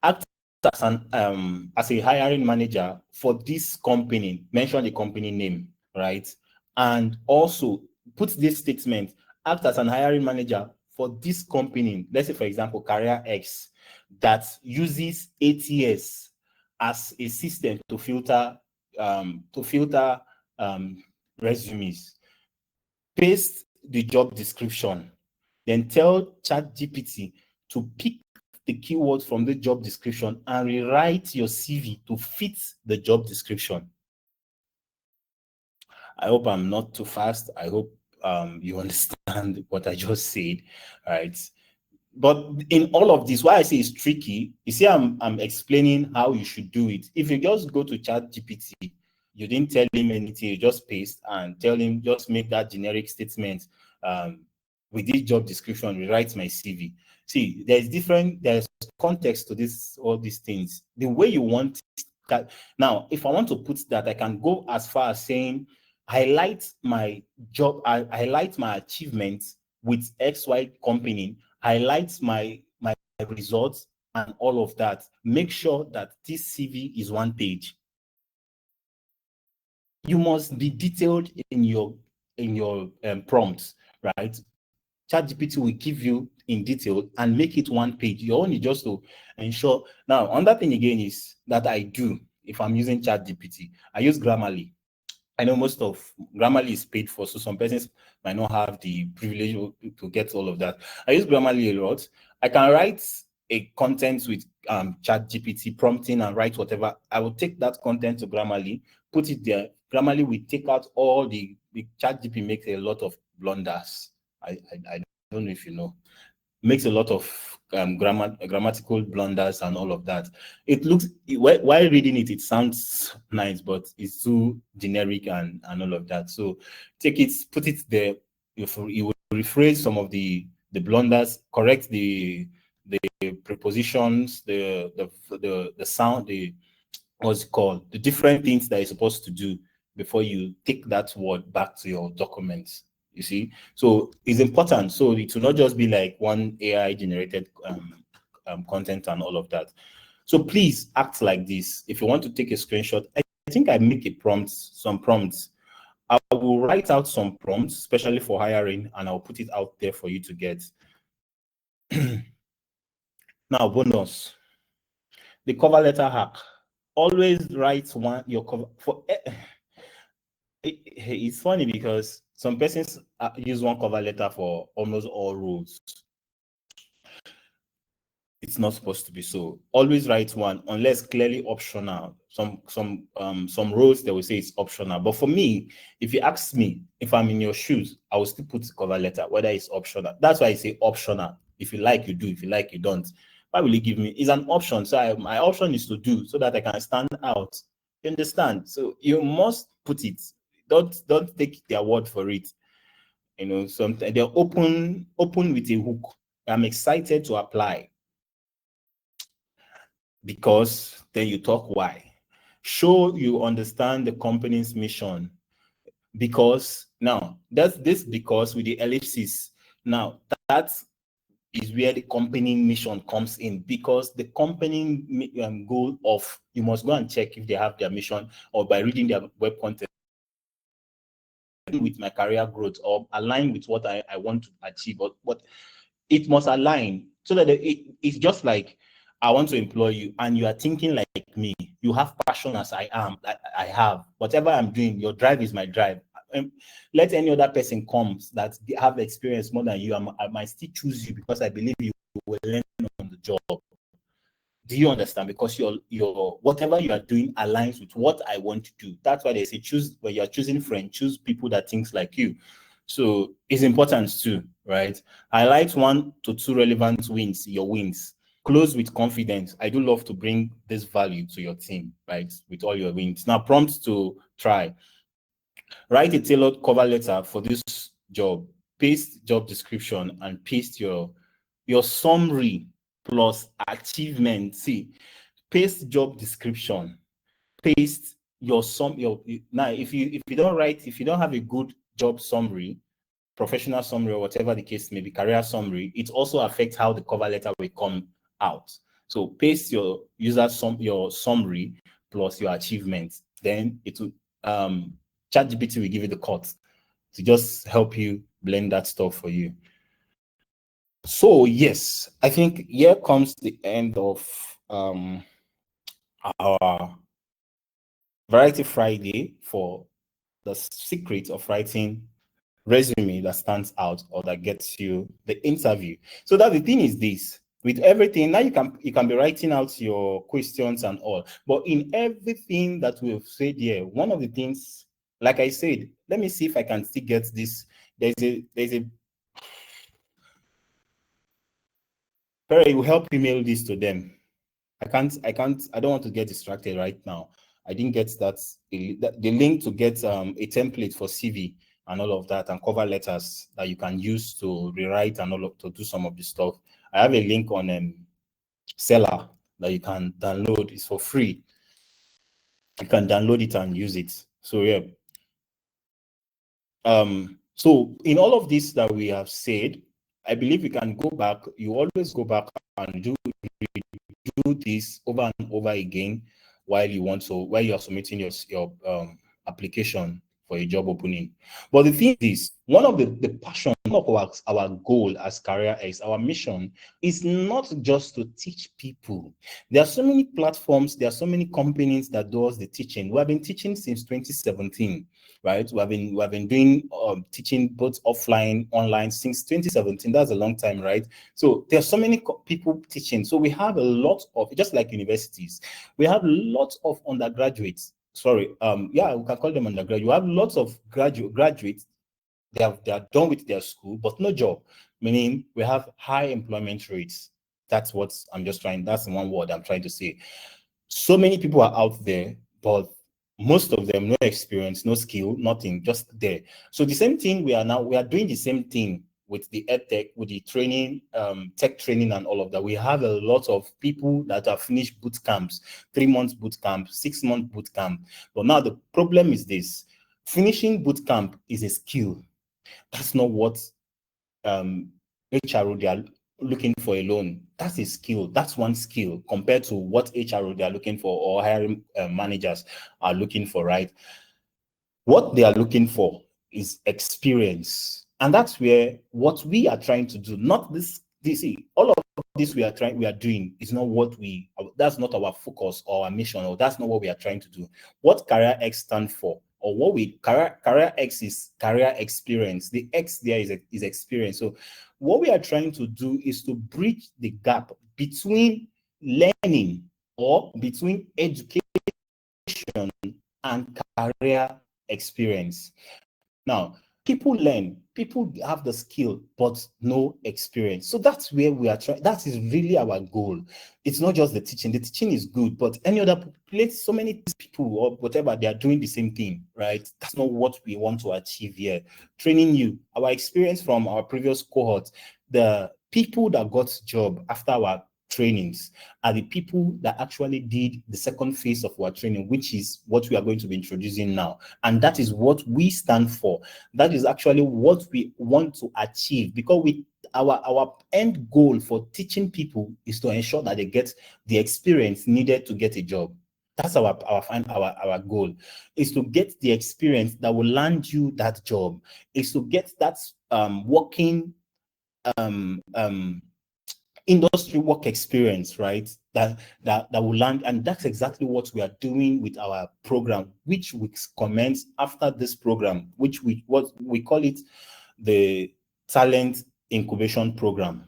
act as a hiring manager for this company, mention the company name, right? And also put this statement: act as an hiring manager for this company, let's say for example CareerEx, that uses ATS as a system to filter resumes. Paste the job description, then tell ChatGPT to pick the keywords from the job description and rewrite your CV to fit the job description. I hope I'm not too fast. I hope you understand what I just said, right? But in all of this, why I say it's tricky, you see, I'm explaining how you should do it. If you just go to ChatGPT, you didn't tell him anything, you just paste and tell him, just make that generic statement, with this job description, rewrite my CV. See, there's context to this, all these things. The way you want that. Now, if I want to put that, I can go as far as saying, highlight my job, highlight my achievements with XY company, highlight my results and all of that. Make sure that this CV is one page. You must be detailed in your prompts, right? ChatGPT will give you in detail and make it one page. You only just to ensure. Now, another thing again is that I do, if I'm using ChatGPT, I use Grammarly. I know most of Grammarly is paid for, so some persons might not have the privilege to get all of that. I use Grammarly a lot. I can write a content with ChatGPT prompting and write whatever. I will take that content to Grammarly, put it there. Grammarly will take out all the ChatGPT makes a lot of blunders. I don't know if you know, makes a lot of grammatical blunders and all of that. It looks, while reading it, it sounds nice, but it's too generic and all of that. So take it, put it there. You will rephrase some of the blunders, correct the prepositions, the sound, what's it called, the different things that you're supposed to do before you take that word back to your documents. You see, so it's important. So it will not just be like one AI generated content and all of that. So please act like this. If you want to take a screenshot, I think I make some prompts. I will write out some prompts, especially for hiring, and I'll put it out there for you to get. Now, bonus. The cover letter hack. Always write your cover for. It's funny because some persons use one cover letter for almost all roles. It's not supposed to be so. Always write one, unless clearly optional. Some roles they will say it's optional. But for me, if you ask me if I'm in your shoes, I will still put cover letter, whether it's optional. That's why I say optional. If you like, you do. If you like, you don't. Why will you give me? It's an option. So my option is to do so that I can stand out. You understand? So you must put it. Don't take their word for it. You know, sometimes they're open with a hook. I'm excited to apply. Because then you talk why. Show you understand the company's mission. Because now that's this because with the ellipsis. Now that is where the company mission comes in, because the company goal of, you must go and check if they have their mission, or by reading their web content, with my career growth or align with what I want to achieve, or what it must align, so that it's just like, I want to employ you and you are thinking like me. You have passion as I am. I have. Whatever I'm doing, your drive is my drive. Let any other person come that have experience more than you, I might still choose you because I believe you will learn on the job. Do you understand? Because your whatever you are doing aligns with what I want to do. That's why they say choose, when you're choosing friends, choose people that thinks like you. So it's important too, right? Highlight 1 to 2 relevant wins, your wins. Close with confidence. I do love to bring this value to your team, right? With all your wins. Now, prompts to try. Write a tailored cover letter for this job, paste job description, and paste your summary plus achievement. See, paste job description, paste your now if you don't have a good job summary, professional summary, or whatever the case may be, career summary, it also affects how the cover letter will come out. So paste your your summary plus your achievements, then it will ChatGPT will give you the cut to just help you blend that stuff for you. So yes, I think here comes the end of our Variety Friday for the secret of writing resume that stands out or that gets you the interview. So that the thing is this, with everything, now you can be writing out your questions and all, but in everything that we've said here, one of the things, like I said, let me see if I can still get this. There's a Perry will help email this to them. I don't want to get distracted right now. I didn't get the link to get a template for CV and all of that, and cover letters that you can use to rewrite and to do some of the stuff. I have a link on Seller that you can download. It's for free. You can download it and use it. So yeah. So in all of this that we have said, I believe we can go back. You always go back and do this over and over again while you are submitting your application for a job opening. But the thing is, one of the passion of our goal as CareerEx, our mission is not just to teach people. There are so many platforms, there are so many companies that does the teaching. We have been teaching since 2017, right? We have been doing teaching both offline, online since 2017. That's a long time, right? So there's so many people teaching. So we have a lot of, just like universities, we have lots of undergraduates. Sorry, yeah, we can call them undergraduate. You have lots of graduates. They are done with their school, but no job. Meaning we have high employment rates. That's what I'm just trying. That's the one word I'm trying to say. So many people are out there, but most of them no experience, no skill, nothing, just there. So the same thing we are doing the same thing with the EdTech, with the training, tech training and all of that. We have a lot of people that have finished boot camps, 3 months boot camp, 6-month boot camp. But now the problem is this: finishing boot camp is a skill. That's not what HRO they are looking for alone. That's a skill. That's one skill compared to what HRO they are looking for, or hiring managers are looking for, right? What they are looking for is experience. And that's where what we are trying to do, not this, all of this we are doing is not that's not our focus or our mission, or that's not what we are trying to do. What CareerEx stands for, or what CareerEx is career experience. The X there is experience. So what we are trying to do is to bridge the gap between learning, or between education and career experience. Now, people learn, people have the skill, but no experience. So that's where we are trying. That is really our goal. It's not just the teaching. The teaching is good, but any other place, so many people or whatever, they are doing the same thing, right? That's not what we want to achieve here. Training you, our experience from our previous cohort, the people that got job after our trainings are the people that actually did the second phase of our training, which is what we are going to be introducing now. And that is what we stand for. That is actually what we want to achieve, because our end goal for teaching people is to ensure that they get the experience needed to get a job. That's our goal, is to get the experience that will land you that job, is to get that working industry work experience, right? That will land. And that's exactly what we are doing with our program, which we commence after this program, which we call it the Talent Incubation Program.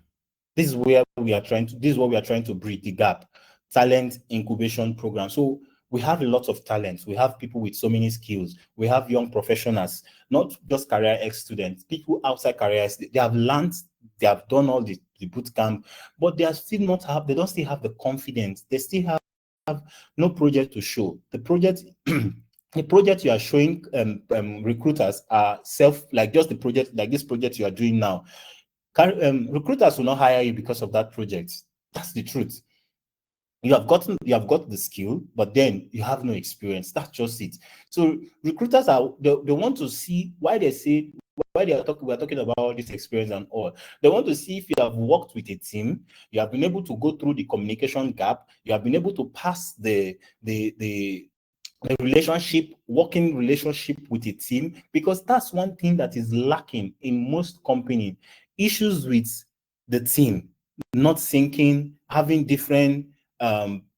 This is what we are trying to bridge the gap. Talent Incubation Program. So we have a lot of talents. We have people with so many skills. We have young professionals, not just CareerEx students, people outside CareerEx. They have learned, they have done all the boot camp, but they don't still have the confidence. They still have no project to show. The project the project you are showing recruiters are just the project, like this project you are doing now. Recruiters will not hire you because of that project. That's the truth. You have got the skill, but then you have no experience. That's just it. So recruiters they want to see why we're talking about this experience and all. They want to see if you have worked with a team, you have been able to go through the communication gap, you have been able to pass the working relationship with a team, because that's one thing that is lacking in most companies. Issues with the team, not syncing, having different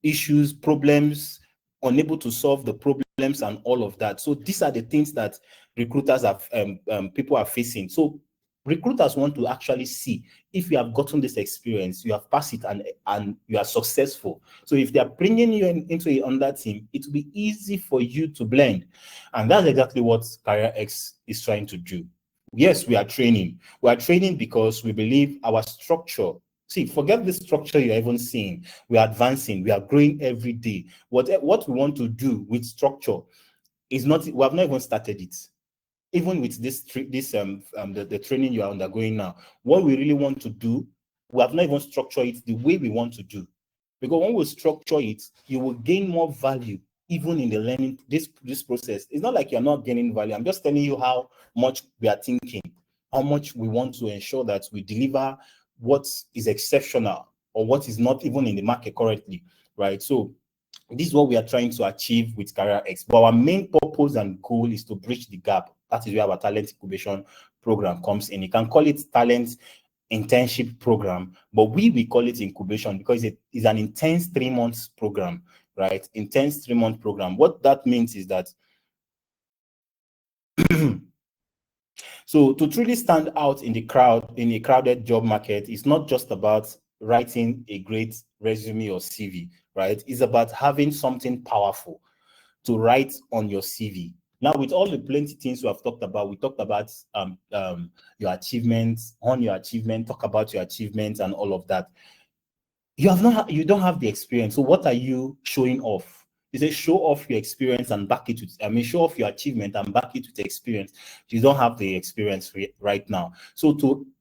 issues, problems, unable to solve the problems and all of that. So these are the things that recruiters people are facing. So recruiters want to actually see if you have gotten this experience, you have passed it, and you are successful. So if they are bringing you into a under team, it will be easy for you to blend. And that's exactly what CareerEx is trying to do. Yes, we are training. We are training because we believe our structure. See, forget the structure you're even seeing. We are advancing. We are growing every day. What we want to do with structure is not, we have not even started it. Even with the training you are undergoing now, what we really want to do, we have not even structured it the way we want to do. Because when we structure it, you will gain more value even in the learning this process. It's not like you're not gaining value. I'm just telling you how much we are thinking, how much we want to ensure that we deliver what is exceptional or what is not even in the market currently, right? So this is what we are trying to achieve with CareerEx. But our main purpose and goal is to bridge the gap. That is where our talent incubation program comes in. You can call it talent internship program, but we call it incubation because it is an intense 3 months program, right? Intense 3-month program. What that means is that so to truly stand out in a crowded job market, it's not just about writing a great resume or CV, right? It's about having something powerful to write on your CV. Now, with all the plenty things we talked about your achievements, talk about your achievements and all of that. You don't have the experience. So what are you showing off? You say show off your experience and back it with, show off your achievement and back it with experience. You don't have the experience right now. So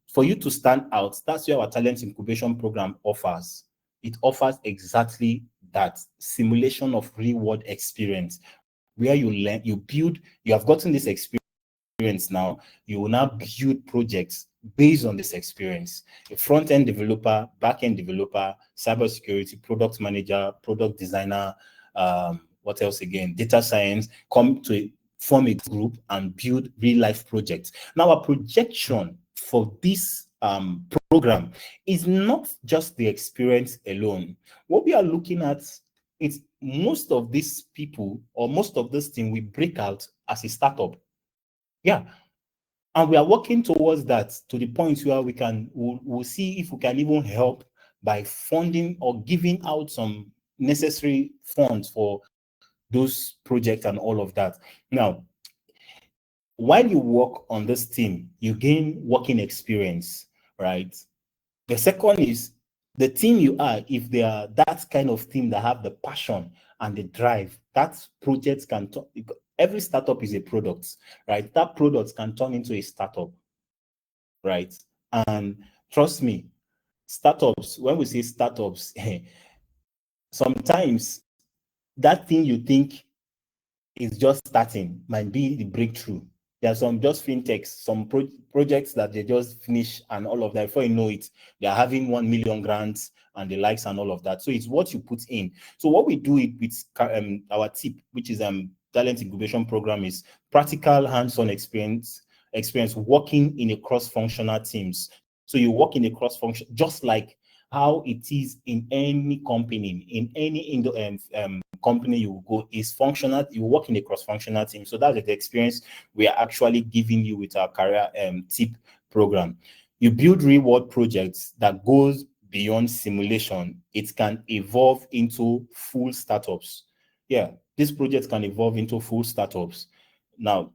for you to stand out, that's what our talent incubation program offers. It offers exactly that simulation of real world experience where you learn, you have gotten this experience now, you will now build projects based on this experience. A front-end developer, back-end developer, cybersecurity, product manager, product designer, what else again? Data science, come to form a group and build real-life projects. Now, our projection for this program is not just the experience alone. What we are looking at is most of these people or most of this thing we break out as a startup. Yeah. And we are working towards that to the point where we'll see if we can even help by funding or giving out some necessary funds for those projects and all of that. Now, while you work on this team, you gain working experience, right? The second is the team you are, if they are that kind of team that have the passion and the drive, that project can turn, every startup is a product, right? That product can turn into a startup, right? And trust me, startups, when we say startups, sometimes that thing you think is just starting might be the breakthrough. There are some just fintechs, some projects that they just finish and all of that. Before you know it, they are having 1 million grants and the likes and all of that. So it's what you put in. So what we do with our tip, which is talent incubation program, is practical hands-on experience working in a cross-functional teams. So you work in a cross-function, just like how it is in any company, in any company you go, is functional. You work in a cross-functional team. So that's the experience we are actually giving you with our career tip program. You build reward projects that goes beyond simulation. It can evolve into full startups. Yeah, this project can evolve into full startups. Now,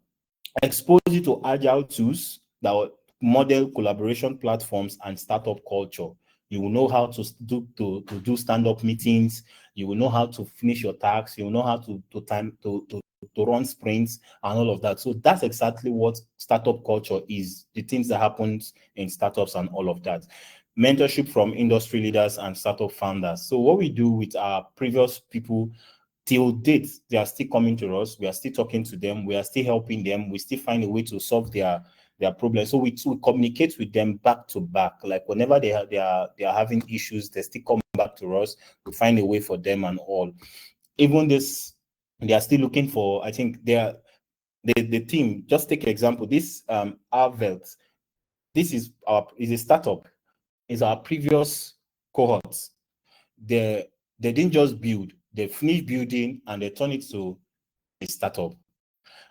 expose you to agile tools that model collaboration platforms and startup culture. You will know how to do stand-up meetings. You will know how to finish your tasks. You will know how to run sprints and all of that. So that's exactly what startup culture is, the things that happens in startups and all of that. Mentorship from industry leaders and startup founders. So what we do with our previous people till date, they are still coming to us. We are still talking to them. We are still helping them. We still find a way to solve their problems. So we communicate with them back to back. Like whenever they are having issues, they still come back to us. We find a way for them and all. Even this, they are still looking for. I think they are the team. Just take an example. This Arvelt. This is a startup. Is our previous cohorts. They didn't just build. They finished building and they turn it to a startup.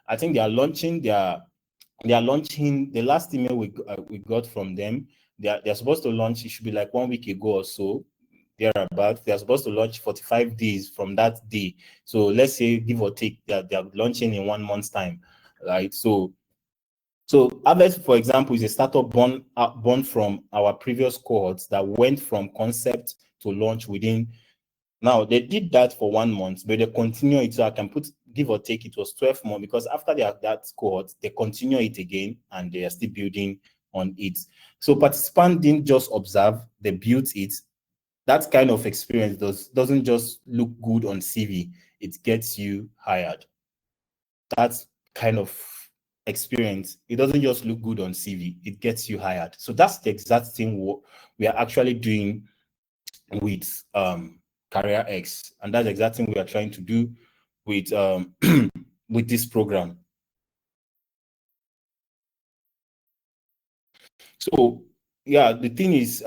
I think they are launching the last email we got from them. They're supposed to launch. It should be like 1 week ago or so. Thereabout. They're supposed to launch 45 days from that day. So let's say give or take that they're launching in 1 month's time, right? So Harvest, for example, is a startup born from our previous cohorts that went from concept to launch within. Now they did that for 1 month, but they continue it. So I can put give or take it was 12 months because after they have that cohort, they continue it again and they are still building on it. So participants didn't just observe, they built it. That kind of experience doesn't just look good on CV, it gets you hired. That kind of experience, it doesn't just look good on CV, it gets you hired. So that's the exact thing we are actually doing with CareerEx, and that's the exact thing we are trying to do with with this program. So yeah, the thing is,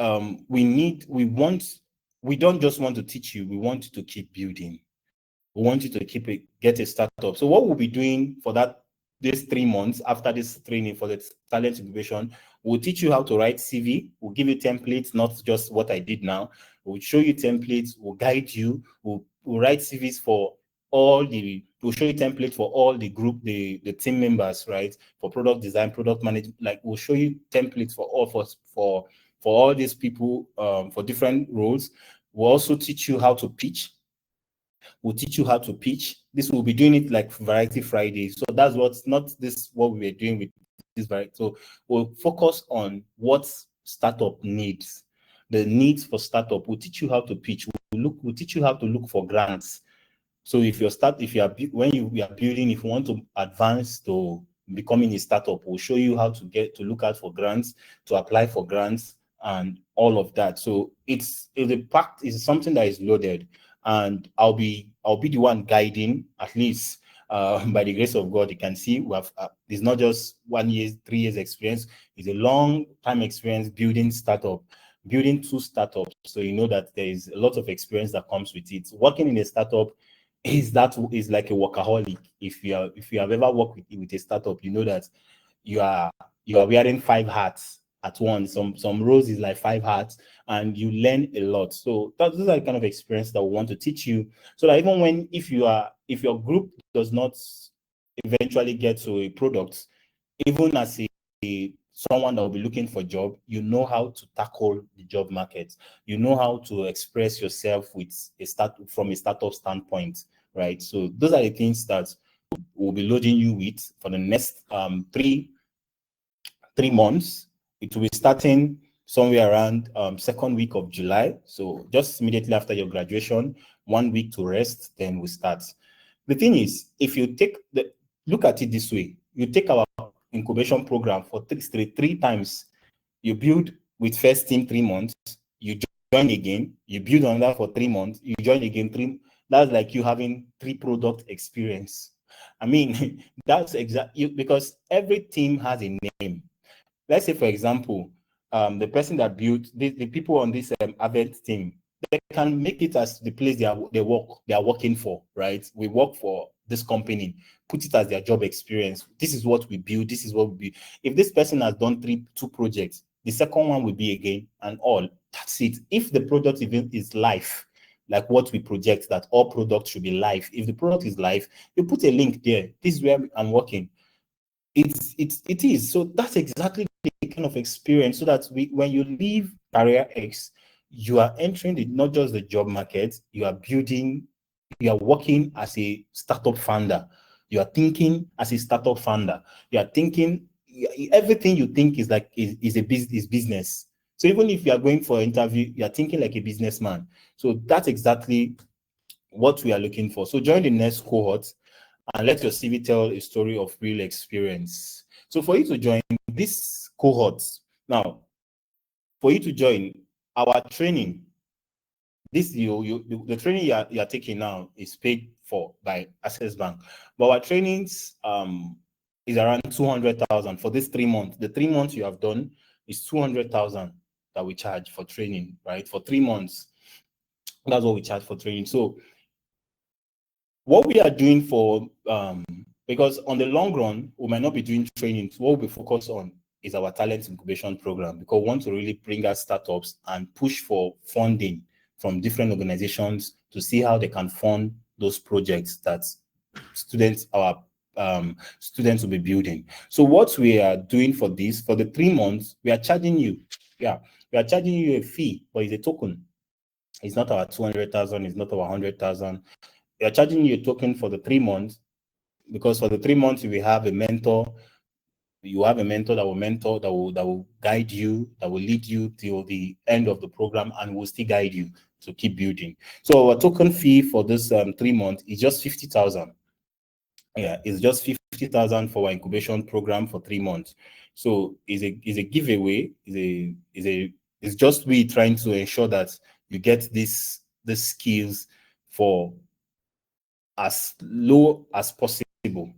we don't just want to teach you, we want you to keep building. We want you to get a startup. So what we'll be doing for this 3 months after this training for the talent incubation, we'll teach you how to write CV. We'll give you templates, not just what I did now. We'll show you templates. We'll guide you. We'll write CVs we'll show you templates for all the group, the team members, right? For product design, product management. Like we'll show you templates for all these people for different roles. We'll also teach you how to pitch. We'll teach you how to pitch. This will be doing it like Variety Friday. So that's what we were doing with this variety. So we'll focus on what startup needs, the needs for startup. We'll teach you how to pitch. We'll teach you how to look for grants. So when you are building, if you want to advance to becoming a startup, we'll show you how to look out for grants, to apply for grants, and all of that. So it's something that is loaded, and I'll be the one guiding, at least by the grace of God. You can see it's not just 1 year, 3 years experience. It's a long time experience building 2 startups. So you know that there is a lot of experience that comes with it. Working in a startup is like a workaholic. If you have ever worked with a startup, you know that you are wearing 5 hats at once. Some roles is like 5 hats, and you learn a lot. So those are the kind of experience that we want to teach you, so that even if your group does not eventually get to a product, even as someone that will be looking for a job, you know how to tackle the job market. You know how to express yourself from a startup standpoint, right? So those are the things that we'll be loading you with for the next 3 months. It will be starting somewhere around 2nd week of July. So just immediately after your graduation, 1 week to rest, then we start. The thing is, if you look at it this way, you take our incubation program for 3 times. You build with first team 3 months, you join again, you build another for 3 months, you join again that's like you having 3 product experience. I mean, that's exactly because every team has a name. Let's say, for example, the person that built the people on this event team, they can make it as the place they are working for, right? We work for this company, put it as their job experience. This is what we build. This is what we build. If this person has done 2 projects, the second one will be again, and all. That's it. If the product even is live, like what we project, that all products should be live. If the product is live, you put a link there. This is where I'm working. It is. So that's exactly the kind of experience, so that when you leave CareerEx, you are entering not just the job market, you are working as a startup founder. You are thinking as a startup founder. You are thinking everything you think is like is business. So even if you are going for an interview, you are thinking like a businessman. So that's exactly what we are looking for. So join the next cohort and let your CV tell a story of real experience. So for you to join this cohort, now, for you to join our training, the training you are taking now is paid for by Access Bank, but our trainings is around 200,000 for this 3 months. The 3 months you have done is 200,000 that we charge for training, right? For 3 months, that's what we charge for training. So what we are doing for because on the long run we might not be doing training. So what we focus on is our talent incubation program, because we want to really bring out startups and push for funding from different organizations to see how they can fund those projects that our students will be building. So what we are doing for this, for the 3 months, we are charging you a fee, but it's a token. It's not our 200,000, it's not our 100,000. We are charging you a token for the 3 months, because for the 3 months you will have a mentor. You have a mentor that will guide you, that will lead you till the end of the program, and will still guide you to keep building. So our token fee for this 3 months is just 50,000. Yeah, it's just 50,000 for our incubation program for 3 months. So is a giveaway. It's just we trying to ensure that you get the skills for as low as possible.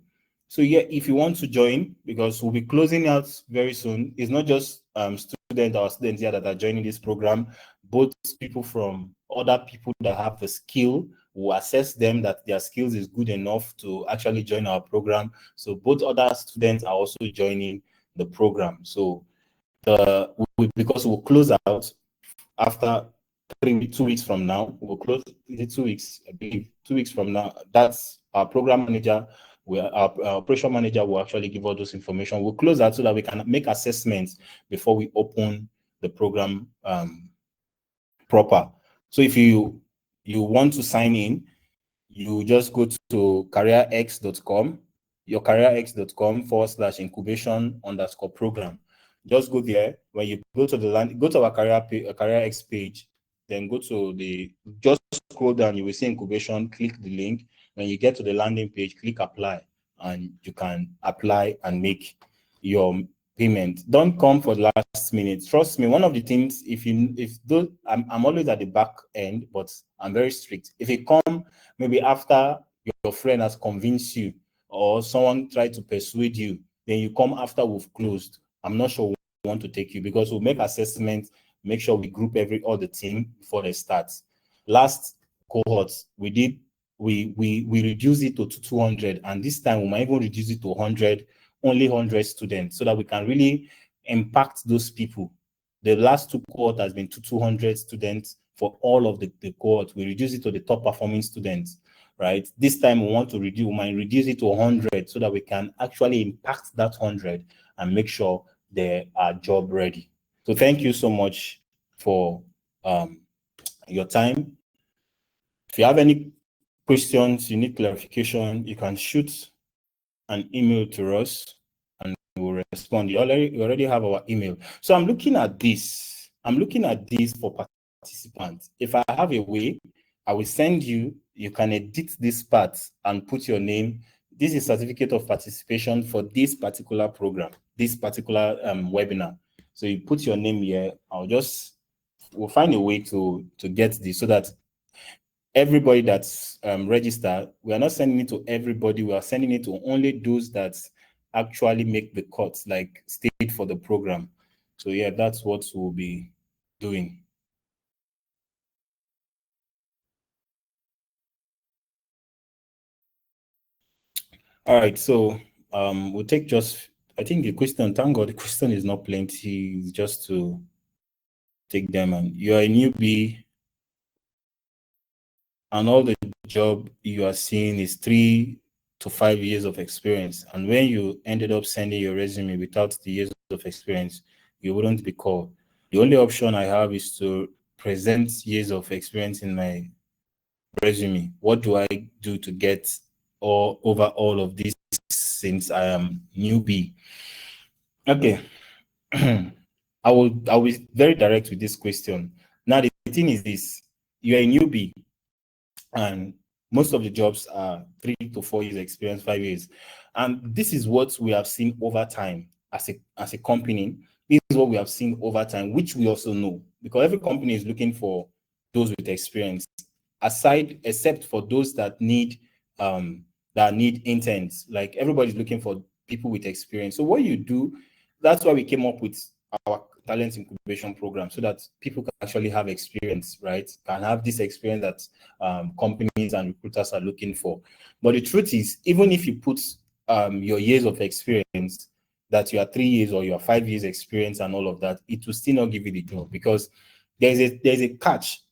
So yeah, if you want to join, because we'll be closing out very soon, it's not just students here that are joining this program, both people from other people that have the skill, will assess them that their skills is good enough to actually join our program. So both other students are also joining the program. So because we'll close out after 2 weeks from now, we'll close. Is it 2 weeks? I believe 2 weeks from now. That's our program manager. Our operation manager will actually give all those information. We'll close that so that we can make assessments before we open the program proper. So if you want to sign in, you just go to careerex.com, your careerex.com/incubation_program. Just go there. When you go to the land, go to our CareerEx page, then just scroll down, you will see incubation, click the link. When you get to the landing page, click apply, and you can apply and make your payment. Don't come for the last minute. Trust me, one of the things, I'm always at the back end, but I'm very strict. If you come maybe after your friend has convinced you, or someone tried to persuade you, then you come after we've closed, I'm not sure we want to take you, because we'll make assessments, make sure we group all the team before they start. Last cohort we reduce it to 200, and this time we might even reduce it to 100, only 100 students, so that we can really impact those people. The last 2 cohorts has been to 200 students for all of the cohorts. We reduce it to the top performing students, right? This time we might reduce it to 100, so that we can actually impact that 100 and make sure they are job ready. So thank you so much for your time. If you have any questions, you need clarification, you can shoot an email to us and we'll respond. You already have our email. So I'm looking at this for participants. If I have a way, I will send you can edit this part and put your name. This is certificate of participation for this particular program, this particular webinar. So you put your name here. We'll find a way to get this, so that everybody that's registered, we are not sending it to everybody. We are sending it to only those that actually make the cut, like stayed for the program. So yeah, that's what we'll be doing. All right, so we'll take I think the question, thank God the question is not plenty, it's just to take them. And you're a newbie, and all the job you are seeing is 3 to 5 years of experience. And when you ended up sending your resume without the years of experience, you wouldn't be called. The only option I have is to present years of experience in my resume. What do I do to get or over all of this since I am newbie. Okay. I will be very direct with this question. Now the thing is this: you're a newbie, and most of the jobs are 3 to 4 years experience, 5 years, and this is what we have seen over time as a company. This is what we have seen over time, which we also know, because every company is looking for those with experience, except for those that need interns. Like, everybody's looking for people with experience. So what you do, that's why we came up with our talent incubation program, so that people can actually have experience, right? Can have this experience that companies and recruiters are looking for. But the truth is, even if you put your years of experience, that you are 3 years or you are 5 years experience and all of that, it will still not give you the job, because there's a catch.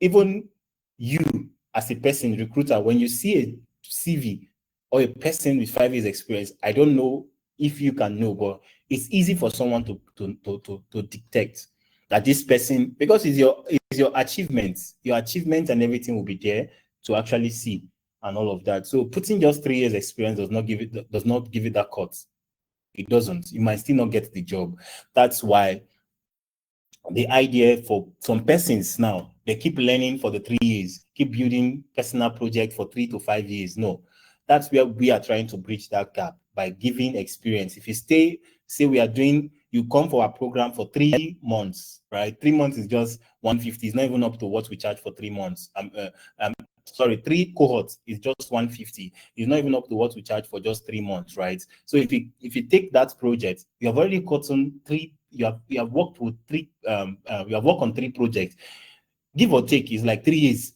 Even you, as a person, recruiter, when you see a CV or a person with 5 years experience, I don't know if you can know, but it's easy for someone to detect that this person, because it's your achievements, and everything will be there to actually see and all of that. So putting just 3 years experience does not give it that cut. It doesn't. You might still not get the job. That's why the idea for some persons now, they keep learning for the 3 years, keep building personal project for 3 to 5 years. No, that's where we are trying to bridge that gap by giving experience. If you say you come for our program for 3 months, right? 3 months is just 150. It's not even up to what we charge for 3 months. Sorry, 3 cohorts is just 150. It's not even up to what we charge for just 3 months, right? So if you take that project, you have already gotten you have worked with you have worked on 3 projects. Give or take is like 3 years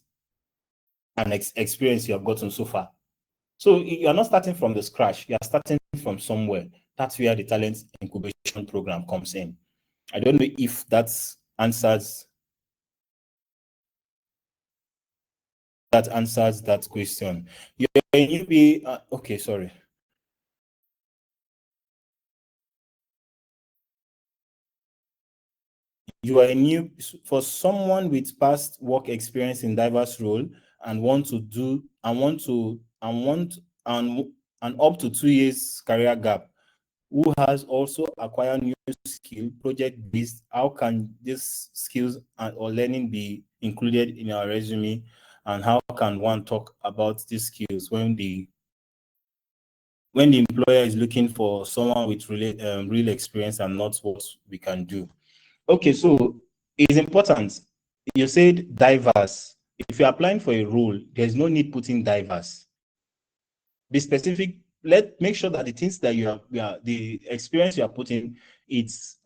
and experience you have gotten so far. So you are not starting from the scratch, you are starting from somewhere. That's where the talent incubation program comes in. I don't know if that answers that question. You're a newbie. Okay, sorry. You are a new for someone with past work experience in diverse role and want and up to 2 years career gap, who has also acquired new skill, project based. How can these skills or learning be included in our resume, and how can one talk about these skills when the employer is looking for someone with real experience and not what we can do? Okay, so it's important. You said diverse. If you're applying for a role, there's no need putting diverse. Be specific. Make sure that the things that the experience you are putting, it's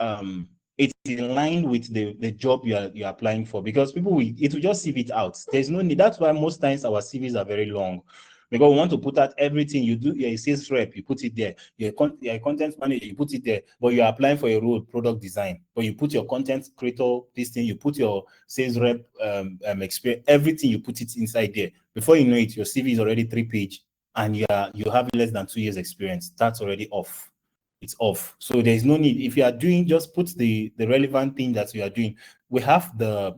in line with the job you're applying for, because it will just sieve it out. There's no need. That's why most times our CVs are very long, because we want to put out everything you do. You're a sales rep, you put it there. You're a content manager, you put it there. But you're applying for a role, product design, but you put your content creator, this thing, you put your sales rep experience, everything, you put it inside there. Before you know it, your CV is already 3 page, and you have less than 2 years experience. That's already off. It's off. So there's no need. If you are doing, just put the relevant thing that you are doing. We have the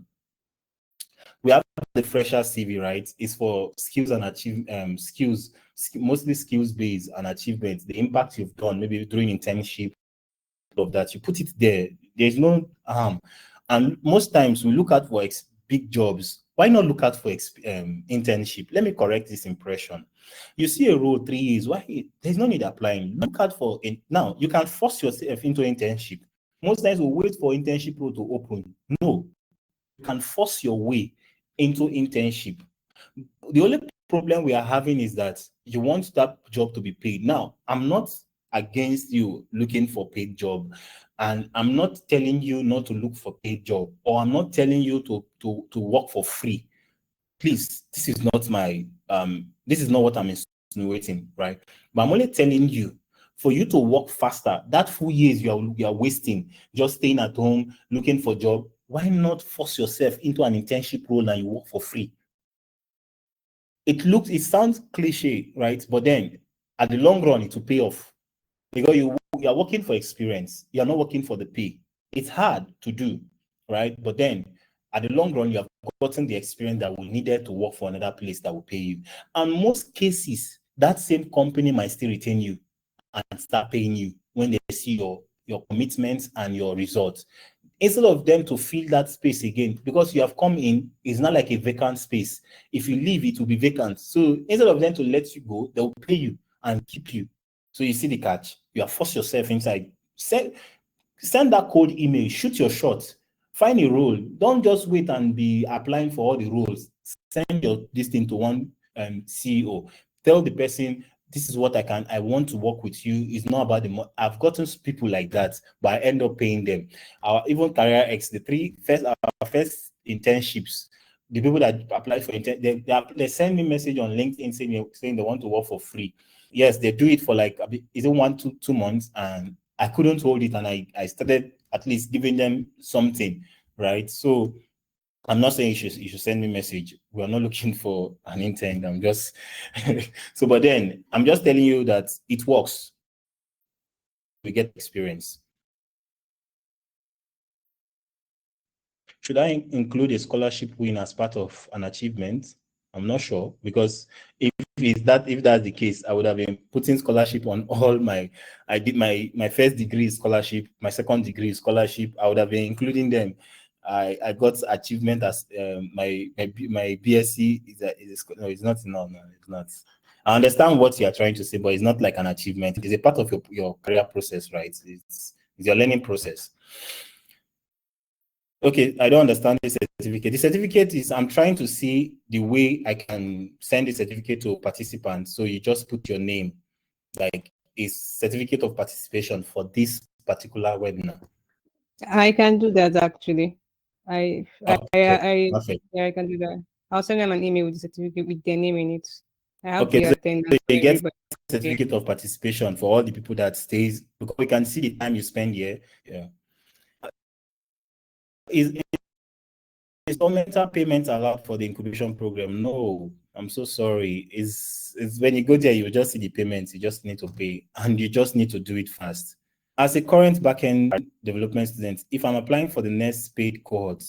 fresher CV, right? It's for skills and mostly skills based and achievements, the impact you've done, maybe during internship, of that. You put it there. There's no harm. And most times we look out for big jobs. Why not look out for internship? Let me correct this impression. You see a role 3 years, why? There's no need applying. Look out for it. Now, you can force yourself into internship. Most times we wait for internship role to open. No, you can force your way into internship. The only problem we are having is that you want that job to be paid. Now, I'm not against you looking for paid job, and I'm not telling you not to look for paid job, or I'm not telling you to work for free. Please, this is not what I'm insinuating, right? But I'm only telling you, for you to work faster, that 4 years you are wasting just staying at home looking for job, why not force yourself into an internship role and you work for free? It sounds cliche, right? But then at the long run, it will pay off, because you are working for experience. You are not working for the pay. It's hard to do, right? But then at the long run, you have gotten the experience that we needed to work for another place that will pay you. And most cases, that same company might still retain you and start paying you when they see your commitments and your results. Instead of them to fill that space again, because you have come in, it's not like a vacant space. If you leave, it will be vacant. So instead of them to let you go, they'll pay you and keep you. So you see the catch. You have forced yourself inside. Send that cold email, shoot your shot, find a role. Don't just wait and be applying for all the roles. Send this thing to one CEO. Tell the person, this is what I want to work with you. It's not about the money. I've gotten people like that, but I end up paying them. Even CareerEx, our first internships, the people that apply for they send me message on LinkedIn saying they want to work for free. Yes, they do it for like, is it 2 months? And I couldn't hold it, and I started at least giving them something, right? So I'm not saying you should send me a message. We're not looking for an intern. I'm just so, but then I'm just telling you that it works. We get experience. Should I include a scholarship win as part of an achievement? I'm not sure, because if that's the case, I would have been putting scholarship on all I did my first degree scholarship, my second degree scholarship. I would have been including them. I got achievement as my BSc no, it's not. No, it's not. I understand what you are trying to say, but it's not like an achievement. It's a part of your career process, right? It's your learning process. Okay, I don't understand the certificate. The certificate is, I'm trying to see the way I can send the certificate to participants. So you just put your name, like a certificate of participation for this particular webinar. I can do that actually. I Perfect. Yeah, I can do that. I'll send them an email with the certificate with their name in it. I have Okay, the so attendance for you get everybody. certificate of participation for all the people that stays, because we can see the time you spend here. Yeah. Is installmental payments allowed for the incubation program? No, I'm so sorry. Is when you go there, you just see the payments. You just need to pay, and you just need to do it fast. As a current backend development student, if I'm applying for the next paid cohort,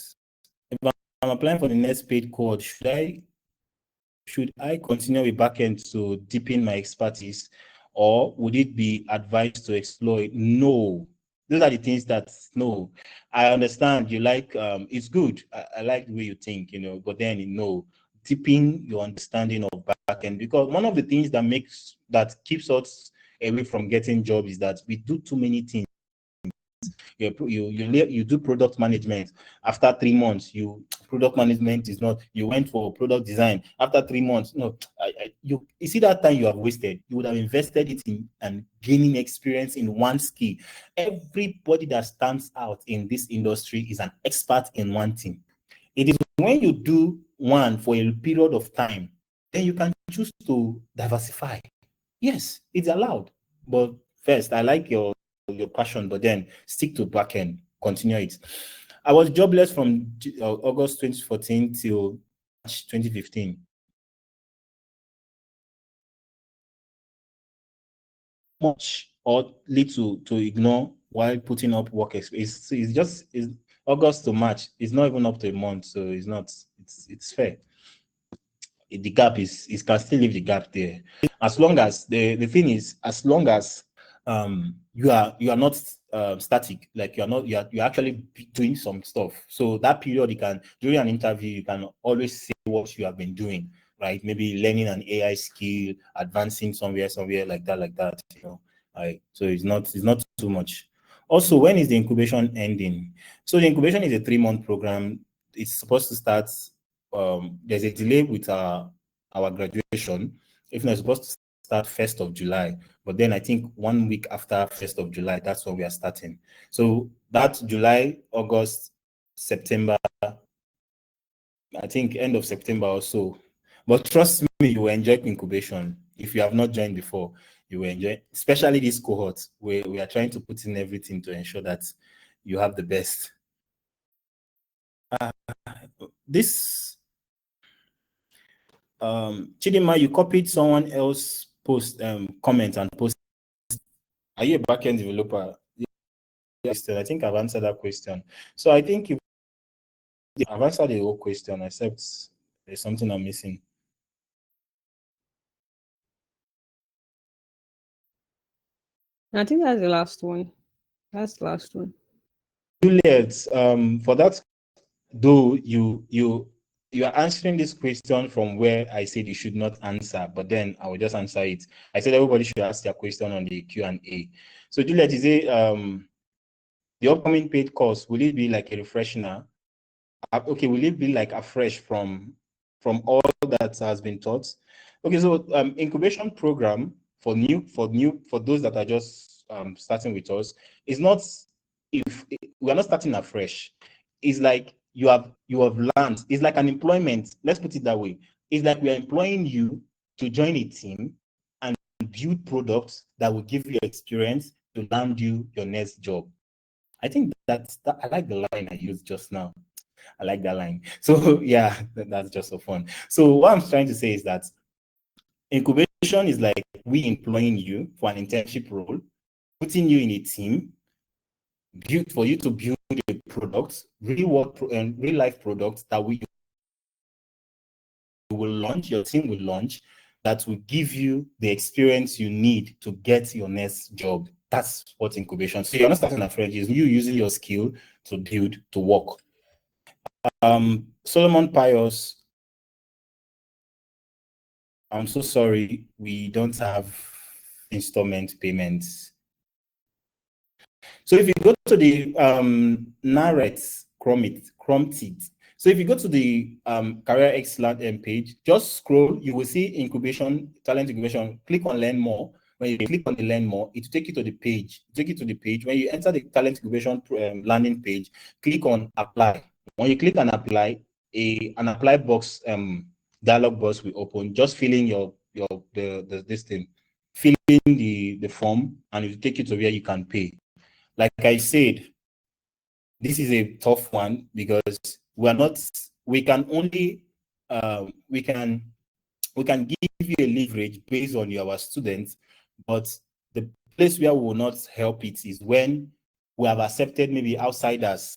should I continue with backend to deepen my expertise, or would it be advised to explore it? No. Those are the things that, no. I understand you like, it's good. I like the way you think, but then, no, deepen your understanding of backend, because one of the things that keeps us away from getting jobs is that we do too many things. You do product management. After 3 months, product management is not. You went for product design. After 3 months, no. You see that time you have wasted. You would have invested it in and gaining experience in one skill. Everybody that stands out in this industry is an expert in one thing. It is when you do one for a period of time, then you can choose to diversify. Yes, it's allowed. But first, I like your passion, but then stick to backend, continue it. I was jobless from August 2014 till March 2015. Much or little to ignore while putting up work experience. It's August to March. It's not even up to a month, so it's not. It's fair. The gap is can still leave the gap there, as long as the thing is, as long as you are not static, like you're actually doing some stuff. So that period, you can, during an interview, you can always say what you have been doing, right? Maybe learning an AI skill, advancing somewhere like that, so it's not too much. Also, when is the incubation ending? So the incubation is a 3-month program. It's supposed to start, there's a delay with our graduation. If not, it's supposed to start 1st of July, but then I think 1 week after 1st of July, that's when we are starting. So that's July, August, September, I think end of September or so. But trust me, you will enjoy incubation. If you have not joined before, you will enjoy, especially this cohort where we are trying to put in everything to ensure that you have the best. This Chidima, you copied someone else post comment and post. Are you a backend developer? Yes, I think I've answered that question. So I think I've answered the whole question, except there's something I'm missing. I think that's the last one. That's the last one. Juliet, for that, though you are answering this question from where I said you should not answer, but then I will just answer it. I said everybody should ask their question on the Q&A. So Juliet, is it the upcoming paid course, will it be like a refresher? Okay, will it be like a fresh from all that has been taught? Okay, so incubation program for those that are just starting with us is not, if we are not starting afresh. It's like you have learned. It's like an employment. Let's put it that way. It's like we are employing you to join a team and build products that will give you experience to land you your next job. I think that I like the line I used just now. I like that line. So yeah, that's just so fun. So what I'm trying to say is that incubation is like we employing you for an internship role, putting you in a team, for you to build a product, real world and real life products that we will launch, your team will launch, that will give you the experience you need to get your next job. That's what incubation. So you're not starting afresh, it's you using your skill to build, to work. Solomon Pius, I'm so sorry, we don't have installment payments. So if you go to the narrates, Chromtit. So if you go to the CareerEx page, just scroll, you will see incubation, talent incubation. Click on learn more. When you click on the learn more, it will take you to the page. When you enter the talent incubation landing page, click on apply. When you click on apply, an apply box dialog box will open. Just fill in this thing, fill in the form, and it will take you to where you can pay. Like I said, this is a tough one because we can only we can give you a leverage based on our students, but the place where we will not help it is when we have accepted maybe outsiders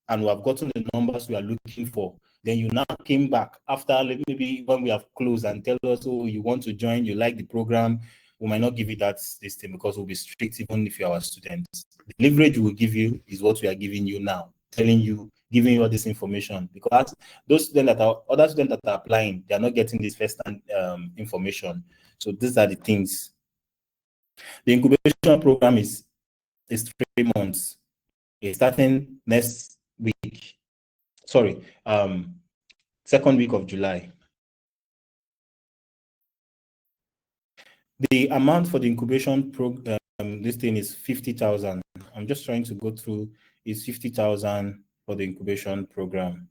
and we have gotten the numbers we are looking for. Then you now came back after maybe when we have closed and tell us, oh, you want to join, you like the program. We might not give you that system because we'll be strict even if you're our students. The leverage we'll give you is what we are giving you now, giving you all this information, because other students that are applying, they are not getting this first-hand information. So these are the things. The incubation program is 3 months. It's starting next week. Sorry, second week of July. The amount for the incubation program, this thing is 50,000. I'm just trying to go through. Is 50,000 for the incubation program.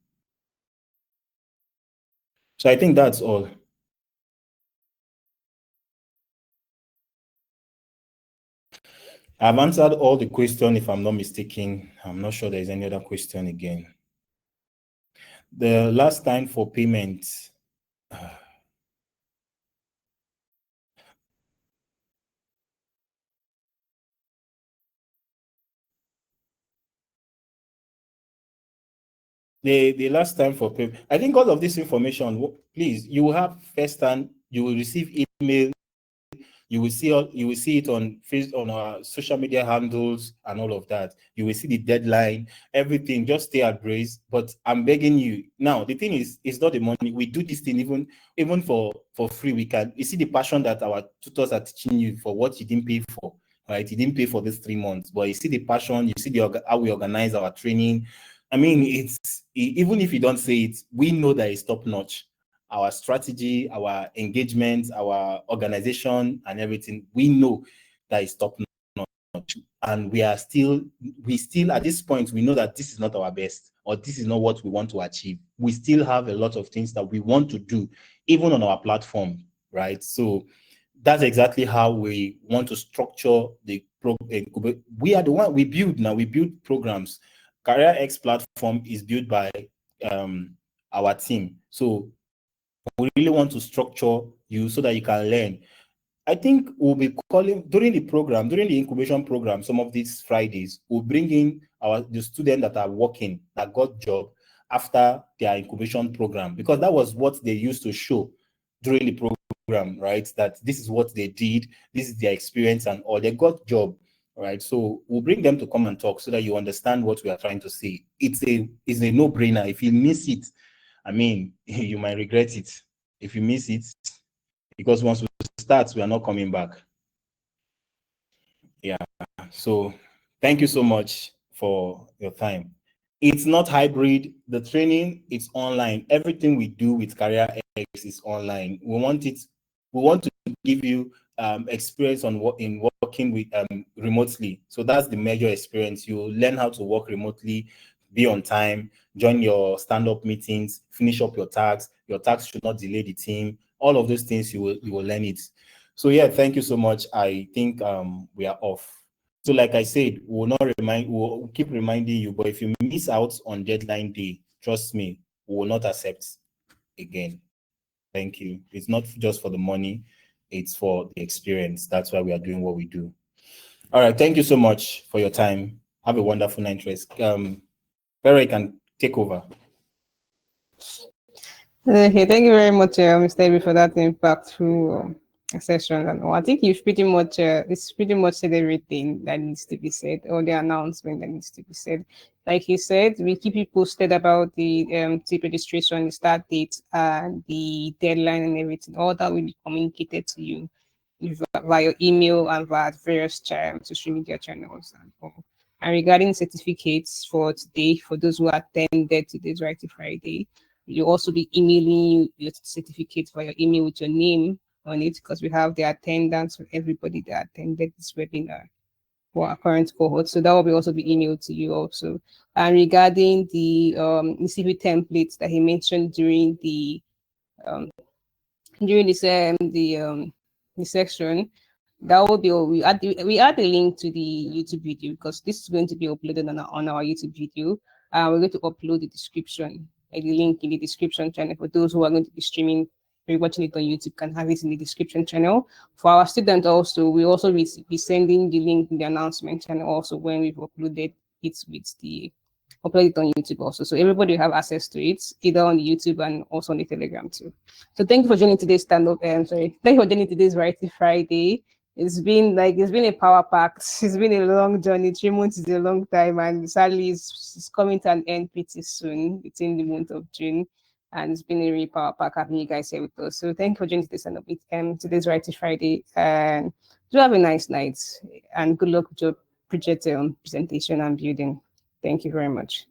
So I think that's all. I've answered all the questions, if I'm not mistaken. I'm not sure there's any other question again. The last time for payment. The last time for payment. I think all of this information, please, you will have first-hand, you will receive email. You will see it on our social media handles and all of that. You will see the deadline, everything. Just stay abreast. But I'm begging you now. The thing is, it's not the money. We do this thing even for free. You see the passion that our tutors are teaching you for what you didn't pay for. Right? You didn't pay for this 3 months, but you see the passion. You see how we organize our training. I mean, even if you don't say it, we know that it's top notch. Our strategy, our engagement, our organization, and everything, we know that is top notch. And we still at this point, we know that this is not our best, or this is not what we want to achieve. We still have a lot of things that we want to do, even on our platform, right? So that's exactly how we want to structure the program. We are the one we build programs. CareerEx platform is built by our team. So we really want to structure you so that you can learn. I think we'll be calling during the incubation program, some of these Fridays, we'll bring in the students that are working, that got job after their incubation program, because that was what they used to show during the program, right? That this is what they did, this is their experience and all. They got job. right? So we'll bring them to come and talk so that you understand what we are trying to say. It's a no-brainer. If you miss it, I mean, you might regret it if you miss it, because once we start, we are not coming back. Yeah. So thank you so much for your time. It's not hybrid. The training is online. Everything we do with CareerEx is online. We want to give you experience on working with remotely. So that's the major experience. You learn how to work remotely, be on time, join your stand-up meetings, finish up your tasks. Your tasks should not delay the team. All of those things you will learn it. So yeah, thank you so much. I think we are off. So like I said, we'll keep reminding you, but if you miss out on deadline day, trust me, we will not accept again. Thank you. It's not just for the money, it's for the experience. That's why we are doing what we do. All right, thank you so much for your time. Have a wonderful night rest. Barry can take over. Okay, thank you very much, Mr. Eby, for that impactful session. And I think you've pretty much said everything that needs to be said, or the announcement that needs to be said. Like you said, we keep you posted about the tip registration, the start date, and the deadline and everything. All that will be communicated to you via email and via various social media channels and all. And regarding certificates for today, for those who attended today's Right to Friday, you'll also be emailing you your certificate via email with your name on it, because we have the attendance for everybody that attended this webinar for our current cohort. So that will be also be emailed to you also. And regarding the CV templates that he mentioned during the section, that will be, we add the link to the YouTube video, because this is going to be uploaded on our YouTube video. We're going to upload the description, the link in the description channel for those who are going to be streaming. Be watching it on YouTube can have it in the description channel. For our students also, we also be sending the link in the announcement channel also when we've uploaded it upload it on YouTube also. So everybody will have access to it, either on YouTube and also on the Telegram too. So thank you for joining today's stand-up. Thank you for joining today's Variety Friday. It's been a power packed. It's been a long journey. 3 months is a long time, and sadly, it's coming to an end pretty soon, within the month of June. And it's been a really power pack having you guys here with us. So thank you for joining today's Variety Friday, and do have a nice night, and good luck with your project presentation and building. Thank you very much.